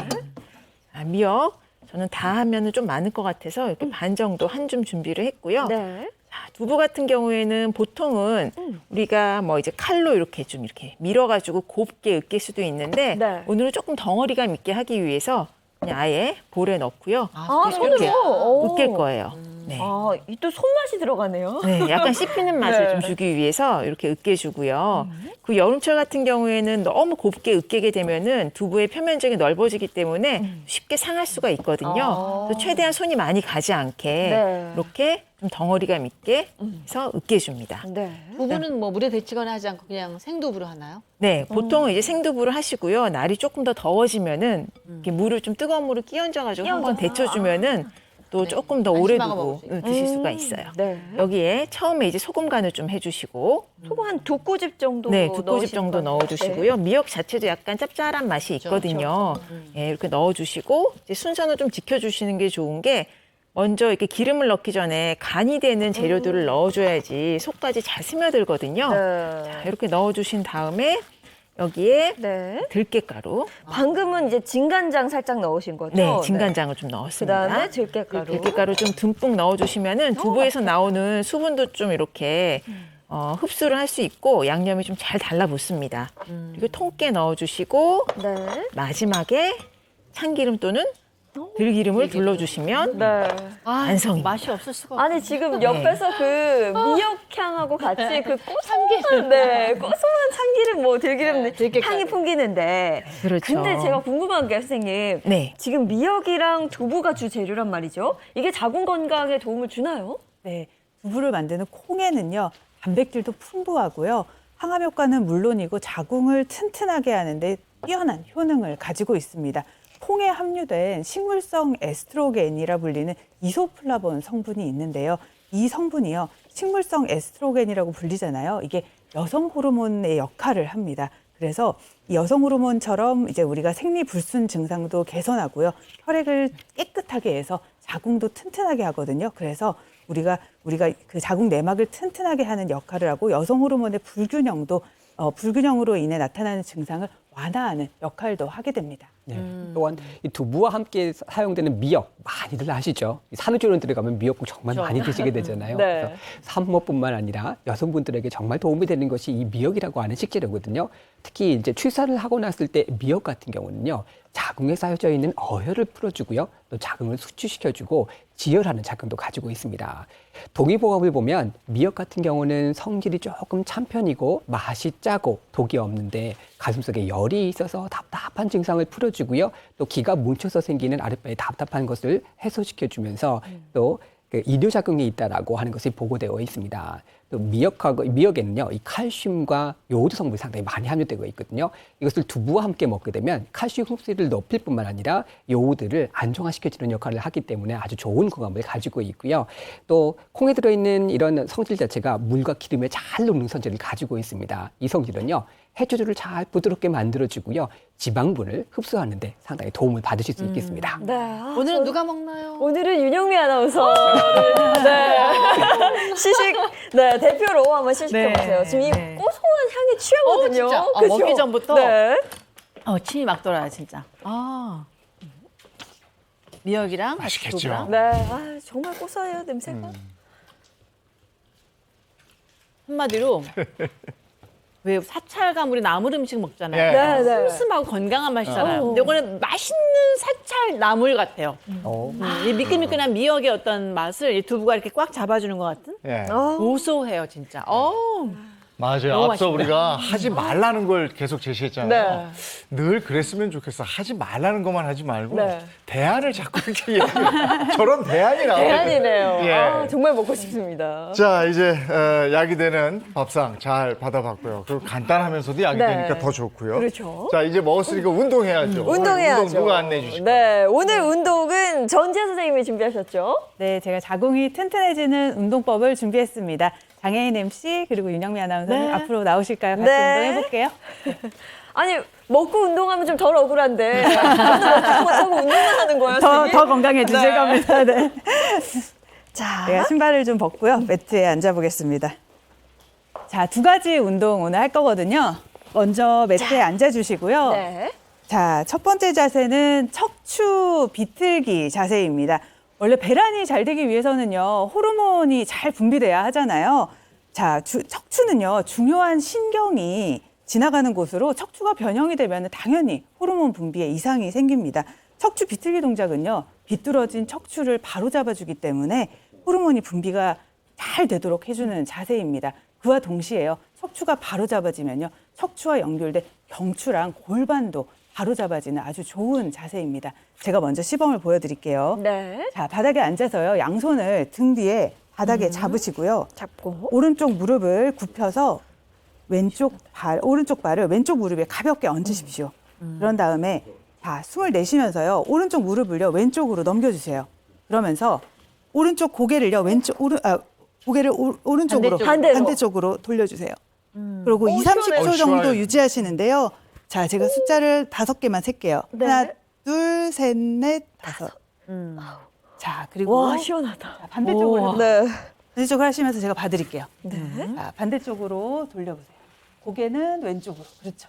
미역 저는 다 하면은 좀 많을 것 같아서 이렇게 반 정도 한 줌 준비를 했고요. 네. 자, 두부 같은 경우에는 보통은 우리가 뭐 이제 칼로 이렇게 좀 이렇게 밀어가지고 곱게 으깰 수도 있는데 네. 오늘은 조금 덩어리감 있게 하기 위해서 그냥 아예 볼에 넣고요. 아, 이렇게 손으로? 으깰 거예요. 네. 아, 이 또 손맛이 들어가네요. 네, 약간 씹히는 맛을 네. 좀 주기 위해서 이렇게 으깨주고요. 그 여름철 같은 경우에는 너무 곱게 으깨게 되면은 두부의 표면적이 넓어지기 때문에 쉽게 상할 수가 있거든요. 그래서 최대한 손이 많이 가지 않게 네. 이렇게 좀 덩어리감 있게 해서 으깨줍니다. 네. 두부는 뭐 물에 데치거나 하지 않고 그냥 생두부로 하나요? 네, 보통은 이제 생두부를 하시고요. 날이 조금 더 더워지면은 이렇게 물을 좀 뜨거운 물을 끼얹어가지고 한번 데쳐주면은 또 조금 더 오래 안심하고 두고 먹을 수 있어요. 드실 수가 있어요. 네. 여기에 처음에 이제 소금 간을 좀 해주시고, 소금 한 2꼬집 정도 네, 2꼬집 정도 넣으실까요? 넣어주시고요. 미역 자체도 약간 짭짤한 맛이 있거든요. 예, 이렇게 넣어주시고 이제 순서는 좀 지켜주시는 게 좋은 게 먼저 이렇게 기름을 넣기 전에 간이 되는 재료들을 넣어줘야지 속까지 잘 스며들거든요. 네. 자, 이렇게 넣어주신 다음에 여기에 네. 들깨가루, 방금은 이제 진간장 살짝 넣으신 거죠? 네, 진간장을 좀 넣었습니다. 그다음에 들깨가루. 들깨가루 좀 듬뿍 넣어주시면은 두부에서 나오는 수분도 좀 이렇게 흡수를 할 수 있고 양념이 좀 잘 달라붙습니다. 그리고 통깨 넣어주시고 네. 마지막에 참기름 또는 들기름을 둘러주시면 네. 완성입니다. 맛이 없을 수가 없어. 아니 지금 옆에서 그 미역향하고 같이 그 고소한 네 고소한 참기름 뭐 들기름 향이 풍기는데 그렇죠. 근데 제가 궁금한 게 선생님 네. 지금 미역이랑 두부가 주 재료란 말이죠. 이게 자궁 건강에 도움을 주나요? 네, 두부를 만드는 콩에는요 단백질도 풍부하고요 항암 효과는 물론이고 자궁을 튼튼하게 하는데 뛰어난 효능을 가지고 있습니다. 콩에 함유된 식물성 에스트로겐이라 불리는 이소플라본 성분이 있는데요. 이 성분이요 식물성 에스트로겐이라고 불리잖아요. 이게 여성 호르몬의 역할을 합니다. 그래서 이 여성 호르몬처럼 이제 우리가 생리불순 증상도 개선하고요. 혈액을 깨끗하게 해서 자궁도 튼튼하게 하거든요. 그래서 우리가 그 자궁 내막을 튼튼하게 하는 역할을 하고 여성 호르몬의 불균형으로 인해 나타나는 증상을 완화하는 역할도 하게 됩니다. 네. 또한 이 두부와 함께 사용되는 미역 많이들 아시죠? 이 산후조리원 들어가면 미역국 정말 많이 드시게 되잖아요. 네. 그래서 산모뿐만 아니라 여성분들에게 정말 도움이 되는 것이 이 미역이라고 하는 식재료거든요. 특히 이제 출산을 하고 났을 때 미역 같은 경우는요, 자궁에 쌓여져 있는 어혈을 풀어주고요, 또 자궁을 수축시켜주고 지혈하는 작용도 가지고 있습니다. 동의보감을 보면 미역 같은 경우는 성질이 조금 찬 편이고 맛이 짜고 독이 없는데 가슴속에 열이 있어서 답답한 증상을 풀어주고요, 또 기가 뭉쳐서 생기는 아랫배의 답답한 것을 해소시켜주면서 또 그 이뇨작용이 있다라고 하는 것이 보고되어 있습니다. 또 미역에는요, 이 칼슘과 요오드 성분이 상당히 많이 함유되고 있거든요. 이것을 두부와 함께 먹게 되면 칼슘 흡수를 높일 뿐만 아니라 요오드를 안정화시켜주는 역할을 하기 때문에 아주 좋은 궁합을 가지고 있고요. 또 콩에 들어있는 이런 성질 자체가 물과 기름에 잘 녹는 성질을 가지고 있습니다. 이 성질은요, 해조류를 잘 부드럽게 만들어주고요, 지방분을 흡수하는 데 상당히 도움을 받으실 수 있겠습니다. 네. 오늘은 누가 먹나요? 오늘은 윤영미 아나운서 네. 시식 대표로 한번 시식해보세요. 지금 이 고소한 향에 취하거든요. 진짜? 그죠? 먹기 전부터? 네. 침이 막 돌아요, 진짜. 미역이랑 맛있겠죠. 두부랑. 네. 아, 정말 고소해요, 냄새가. 한마디로 왜 사찰감 우리 나물 음식 먹잖아요. 예. 네, 네. 슴슴하고 건강한 맛이잖아요. 어. 근데 이거는 맛있는 사찰 나물 같아요. 이 미끈미끈한 미역의 어떤 맛을 이 두부가 이렇게 꽉 잡아주는 것 같은? 예. 고소해요, 진짜. 맞아요. 너무 앞서 맛있다. 우리가 하지 말라는 걸 계속 제시했잖아요. 네. 늘 그랬으면 좋겠어. 하지 말라는 것만 하지 말고 네. 대안을 자꾸 이렇게 얘기해요. 저런 대안이 나오거든요. 대안이네요. 예. 아, 정말 먹고 싶습니다. 자, 이제 약이 되는 밥상 잘 받아봤고요. 그리고 간단하면서도 약이 네. 되니까 더 좋고요. 그렇죠. 자, 이제 먹었으니까 운동해야죠. 운동해야죠. 운동 누가 안내해 주실까요? 네, 오늘 운동은 전지혜 선생님이 준비하셨죠? 네, 제가 자궁이 튼튼해지는 운동법을 준비했습니다. 장혜인 MC 그리고 윤영미 아나운서님 네. 앞으로 나오실까요? 같이 네. 운동해볼게요. 아니, 먹고 운동하면 좀 덜 억울한데 저는 먹지 못하고 운동만 하는 거예요, 더 선생님? 건강해지실 네. 겁니다. 네. 자, 제가 신발을 좀 벗고요. 매트에 앉아보겠습니다. 자, 2가지 운동 오늘 할 거거든요. 먼저 매트에 앉아주시고요. 네. 자, 첫 번째 자세는 척추 비틀기 자세입니다. 원래 배란이 잘 되기 위해서는요, 호르몬이 잘 분비돼야 하잖아요. 자, 척추는요, 중요한 신경이 지나가는 곳으로 척추가 변형이 되면 당연히 호르몬 분비에 이상이 생깁니다. 척추 비틀기 동작은요, 비뚤어진 척추를 바로 잡아주기 때문에 호르몬이 분비가 잘 되도록 해주는 자세입니다. 그와 동시에요, 척추가 바로 잡아지면요, 척추와 연결된 경추랑 골반도 바로 잡아지는 아주 좋은 자세입니다. 제가 먼저 시범을 보여드릴게요. 네. 자, 바닥에 앉아서요, 양손을 등 뒤에 바닥에 잡으시고요. 잡고. 오른쪽 무릎을 굽혀서 오른쪽 발을 왼쪽 무릎에 가볍게 얹으십시오. 그런 다음에 자, 숨을 내쉬면서요, 오른쪽 무릎을요, 왼쪽으로 넘겨주세요. 그러면서 오른쪽 고개를요, 고개를 오른쪽으로 반대쪽으로 돌려주세요. 그리고 2, 30초 정도 유지하시는데요. 자, 제가 숫자를 5개만 셀게요. 네. 하나, 둘, 셋, 넷, 5. 자, 그리고 와, 시원하다. 자, 반대쪽으로 네. 반대쪽으로 하시면서 제가 봐드릴게요. 네. 자, 반대쪽으로 돌려보세요. 고개는 왼쪽으로. 그렇죠.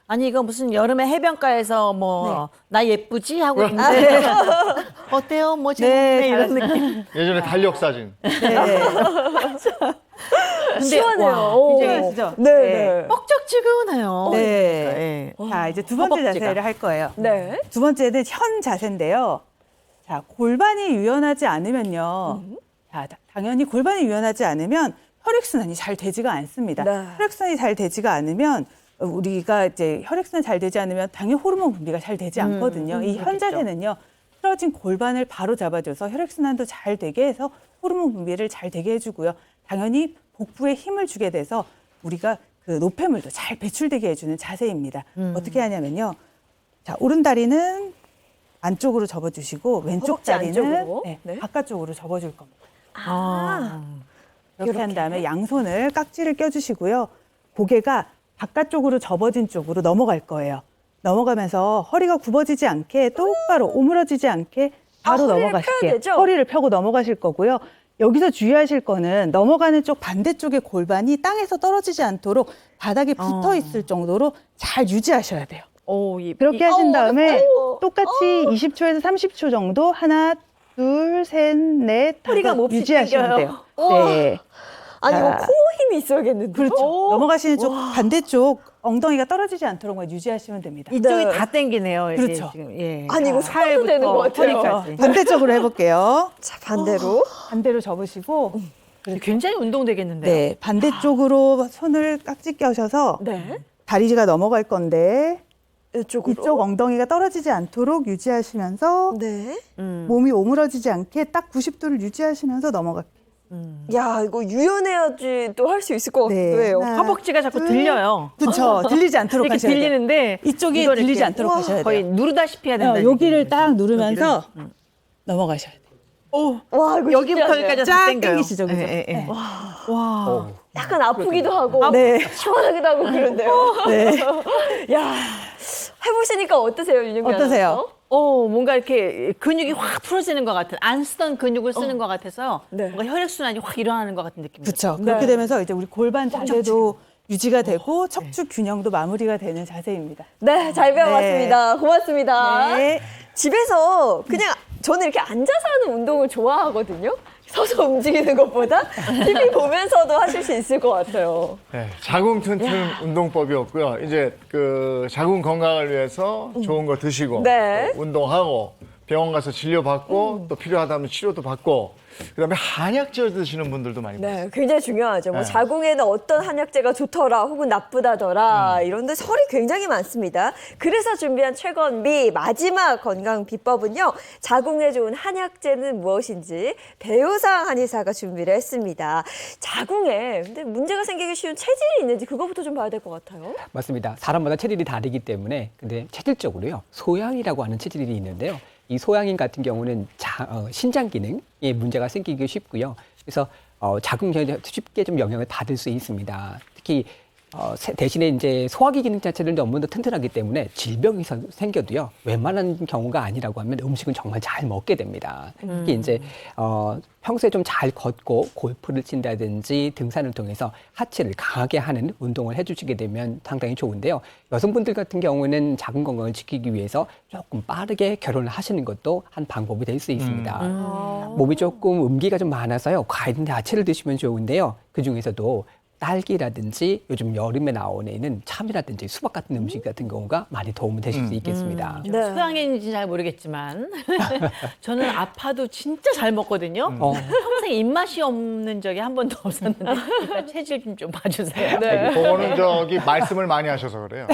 아니 이거 무슨 여름에 해변가에서 나 예쁘지 하고 있는데 어때요? 뭐 재밌네 이런 느낌. 예전에 달력 사진. 시원해요. 와, 오. 시원하시죠? 네, 네. 뻑적지근해요. 네. 그러니까, 자, 이제 두 번째 허벅지가. 자세를 할 거예요. 네. 두 번째는 현 자세인데요. 자, 골반이 유연하지 않으면요. 자, 당연히 골반이 유연하지 않으면 혈액순환이 잘 되지가 않습니다. 네. 혈액순환이 잘 되지가 않으면 우리가 이제 혈액순환이 잘 되지 않으면 당연히 호르몬 분비가 잘 되지 않거든요. 이 현 자세는요, 틀어진 골반을 바로 잡아줘서 혈액순환도 잘 되게 해서 호르몬 분비를 잘 되게 해주고요. 당연히 복부에 힘을 주게 돼서 우리가 그 노폐물도 잘 배출되게 해주는 자세입니다. 어떻게 하냐면요. 자, 오른 다리는 안쪽으로 접어주시고 왼쪽 허벅지 다리는 안쪽으로? 네. 바깥쪽으로 접어줄 겁니다. 이렇게 한 다음에 양손을 깍지를 껴주시고요. 고개가 바깥쪽으로 접어진 쪽으로 넘어갈 거예요. 넘어가면서 허리가 굽어지지 않게 똑바로 오므러지지 않게 바로 허리를 넘어가실게요. 펴야 되죠? 허리를 펴고 넘어가실 거고요. 여기서 주의하실 거는 넘어가는 쪽 반대쪽의 골반이 땅에서 떨어지지 않도록 바닥에 붙어 있을 정도로 잘 유지하셔야 돼요. 그렇게 하신 다음에 똑같이 20초에서 30초 정도 하나, 둘, 셋, 넷, 허리가 다섯 몹시 유지하시면 돼요. 네. 아니 이거 자, 코어 힘이 있어야겠는데. 그렇죠. 넘어가시는 쪽 반대쪽 엉덩이가 떨어지지 않도록 유지하시면 됩니다. 이쪽이 네. 다 땡기네요. 이게 그렇죠. 지금. 예. 아니 이거 손도 되는 것 같아요. 허리까지. 반대쪽으로 해볼게요. 자 반대로. 반대로 접으시고 굉장히 운동되겠는데요. 네, 반대쪽으로 손을 깍지 껴셔서 네. 다리가 넘어갈 건데 이쪽으로. 이쪽 엉덩이가 떨어지지 않도록 유지하시면서 네. 몸이 오므러지지 않게 딱 90도를 유지하시면서 넘어갈게요. 야 이거 유연해야지 또 할 수 있을 것 같기도 네, 해요. 하나, 허벅지가 자꾸 들려요. 그렇죠. 들리지 않도록 이렇게 하셔야 돼요. 들리는데 이쪽이 이걸 들리지 이렇게 않도록 하셔야 돼요. 거의 누르다시피 해야 된다. 여기를 딱 누르면서 넘어가셔야 돼요. 와 이거 여기부터 쉽지 않네요. 여기까지 다 쫙 땡겨요. 당기시죠, 그죠? 예, 예, 예. 와. 약간 아프기도 하고 네. 시원하기도 하고 그런데요. 네. 야 해보시니까 어떠세요, 윤영미 어떠세요? 아나운서? 뭔가 이렇게 근육이 확 풀어지는 것 같은, 안 쓰던 근육을 쓰는 것 같아서 네. 뭔가 혈액순환이 확 일어나는 것 같은 느낌이에요. 그렇죠. 그렇게 되면서 이제 우리 골반 자세도 유지가 되고 척추 균형도 마무리가 되는 자세입니다. 네, 잘 배워봤습니다. 고맙습니다. 네. 집에서 그냥 저는 이렇게 앉아서 하는 운동을 좋아하거든요. 서서 움직이는 것보다 TV 보면서도 하실 수 있을 것 같아요. 네, 자궁 튼튼 운동법이었고요. 이제 그 자궁 건강을 위해서 좋은 거 드시고 네. 또 운동하고 병원 가서 진료받고 또 필요하다면 치료도 받고 그다음에 한약재 드시는 분들도 많이 봤어요. 네, 굉장히 중요하죠. 뭐 네. 자궁에는 어떤 한약재가 좋더라 혹은 나쁘다더라 이런데 설이 굉장히 많습니다. 그래서 준비한 최건비 마지막 건강 비법은요. 자궁에 좋은 한약재는 무엇인지 배우상 한의사가 준비를 했습니다. 자궁에 근데 문제가 생기기 쉬운 체질이 있는지 그거부터 좀 봐야 될 것 같아요. 맞습니다. 사람마다 체질이 다르기 때문에 근데 체질적으로요. 소양이라고 하는 체질이 있는데요. 이 소양인 같은 경우는 신장 기능에 문제가 생기기 쉽고요. 그래서 자궁에 쉽게 좀 영향을 받을 수 있습니다. 특히 대신에 이제 소화기 기능 자체를 너무 더 튼튼하기 때문에 질병이 생겨도요. 웬만한 경우가 아니라고 하면 음식은 정말 잘 먹게 됩니다. 특히 이제 평소에 좀 잘 걷고 골프를 친다든지 등산을 통해서 하체를 강하게 하는 운동을 해주시게 되면 상당히 좋은데요. 여성분들 같은 경우는 자궁 건강을 지키기 위해서 조금 빠르게 결혼을 하시는 것도 한 방법이 될 수 있습니다. 몸이 조금 음기가 좀 많아서요. 과일이나 야채를 드시면 좋은데요. 그 중에서도 딸기라든지 요즘 여름에 나오는 애는 참이라든지 수박 같은 음식 같은 경우가 많이 도움이 되실 수 있겠습니다. 네. 소양인지 잘 모르겠지만 저는 아파도 진짜 잘 먹거든요. 평생 입맛이 없는 적이 한 번도 없었는데 그러니까 체질 좀 봐주세요. 네. 그거는 저기 말씀을 많이 하셔서 그래요.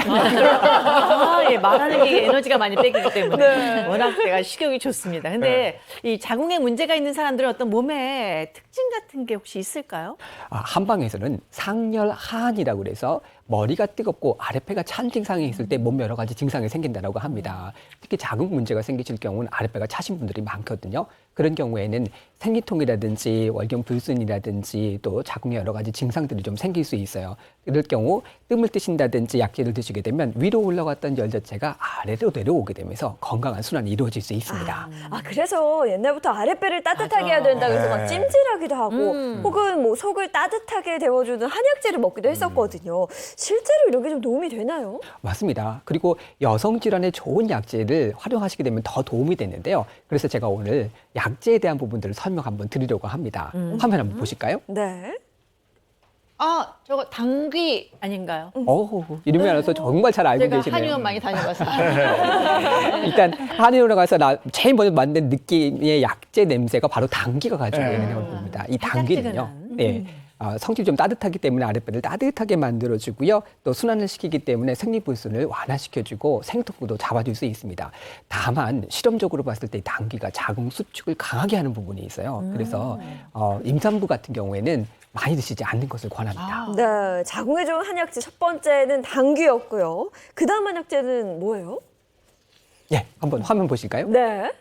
예, 말하는 게 에너지가 많이 뺏기기 때문에 워낙 제가 식욕이 좋습니다. 근데 이 자궁에 문제가 있는 사람들은 어떤 몸에 특징 같은 게 혹시 있을까요? 한방에서는 상열하한이라고 그래서 머리가 뜨겁고 아랫배가 찬 증상이 있을 때 몸 여러 가지 증상이 생긴다고 합니다. 특히 자궁 문제가 생기실 경우는 아랫배가 차신 분들이 많거든요. 그런 경우에는 생리통이라든지 월경불순이라든지 또 자궁에 여러 가지 증상들이 좀 생길 수 있어요. 이럴 경우 뜸을 뜨신다든지 약재를 드시게 되면 위로 올라갔던 열 자체가 아래로 내려오게 되면서 건강한 순환이 이루어질 수 있습니다. 그래서 옛날부터 아랫배를 따뜻하게 해야 된다 그래서 막 찜질하기도 하고 혹은 뭐 속을 따뜻하게 데워주는 한약재를 먹기도 했었거든요. 실제로 이런 게 좀 도움이 되나요? 맞습니다. 그리고 여성 질환에 좋은 약재를 활용하시게 되면 더 도움이 되는데요. 그래서 제가 오늘 약재에 대한 부분들을 설명 한번 드리려고 합니다. 화면 한번 보실까요? 네. 저거 당귀 아닌가요? 이름이 알아서 정말 잘 알고 제가 계시네요. 한의원 많이 다녀봤어요. 일단 한의원에 가서 제일 먼저 맡는 느낌의 약재 냄새가 바로 당귀가 가지고 있는 겁니다. 이 당귀는요. 성질이 좀 따뜻하기 때문에 아랫배를 따뜻하게 만들어주고요. 또 순환을 시키기 때문에 생리불순을 완화시켜주고 생통도 잡아줄 수 있습니다. 다만 실험적으로 봤을 때 당귀가 자궁 수축을 강하게 하는 부분이 있어요. 그래서 임산부 같은 경우에는 많이 드시지 않는 것을 권합니다. 네, 자궁에 좋은 한약재 첫 번째는 당귀였고요. 그 다음 한약재는 뭐예요? 한번 화면 보실까요? 네.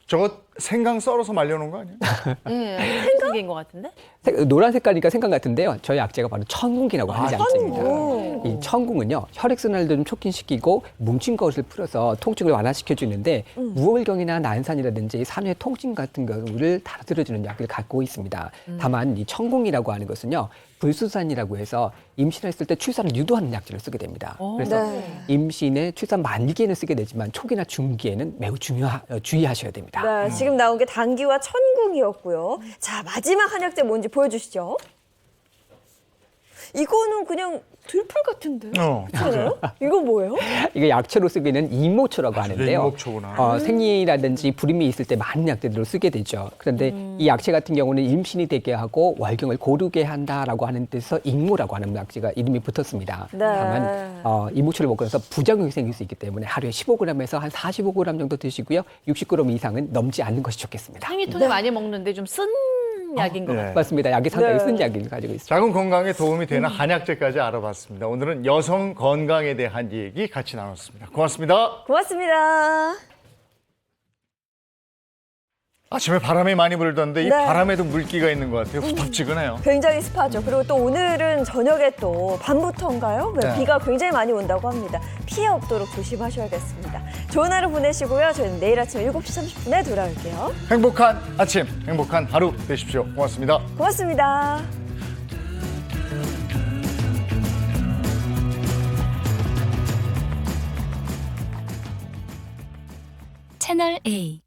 저거 생강 썰어서 말려놓은 거 아니에요? 네, 생긴 것 같은데? 노란 색깔이니까 생강 같은데요. 저희 약재가 바로 천궁이라고 하는 약재입니다. 이 천궁은요, 혈액순환을 좀 촉진시키고 뭉친 것을 풀어서 통증을 완화시켜주는데 우월경이나 난산이라든지 산후의 통증 같은 경우를 달아들여주는 약을 갖고 있습니다. 다만 이 천궁이라고 하는 것은요, 불수산이라고 해서 임신했을 때 출산을 유도하는 약재를 쓰게 됩니다. 그래서 네. 임신의 출산 만기에는 쓰게 되지만 초기나 중기에는 매우 주의하셔야 됩니다. 네, 지금 나온 게 당귀와 천궁이었고요. 자, 마지막 한약재 뭔지 보여주시죠. 이거는 그냥 들풀 같은데요? 그렇잖아요? 이거 뭐예요? 이게 약초로 쓰기는 이모초라고 하는데요. 이모초구나. 생리라든지 불임이 있을 때 많은 약재들로 쓰게 되죠. 그런데 이 약재 같은 경우는 임신이 되게 하고 월경을 고르게 한다라고 하는 뜻에서 익모라고 하는 약재가 이름이 붙었습니다. 네. 다만 이모초를 먹고 나서 부작용이 생길 수 있기 때문에 하루에 15g에서 한 45g 정도 드시고요. 60g 이상은 넘지 않는 것이 좋겠습니다. 생리통에 많이 먹는데 좀 쓴 약인 것 같아요. 맞습니다. 약이 상당히 네. 쓴 약을 가지고 있습니다. 자궁 건강에 도움이 되는 한약재까지 알아봤습니다. 오늘은 여성 건강에 대한 얘기 같이 나눴습니다. 고맙습니다. 고맙습니다. 아침에 바람이 많이 불던데 이 네. 바람에도 물기가 있는 것 같아요. 후텁지근해요. 굉장히 습하죠. 그리고 또 오늘은 저녁에 또 밤부터인가요? 네. 비가 굉장히 많이 온다고 합니다. 피해 없도록 조심하셔야겠습니다. 좋은 하루 보내시고요. 저희는 내일 아침 7시 30분에 돌아올게요. 행복한 아침, 행복한 하루 되십시오. 고맙습니다. 고맙습니다. 채널 A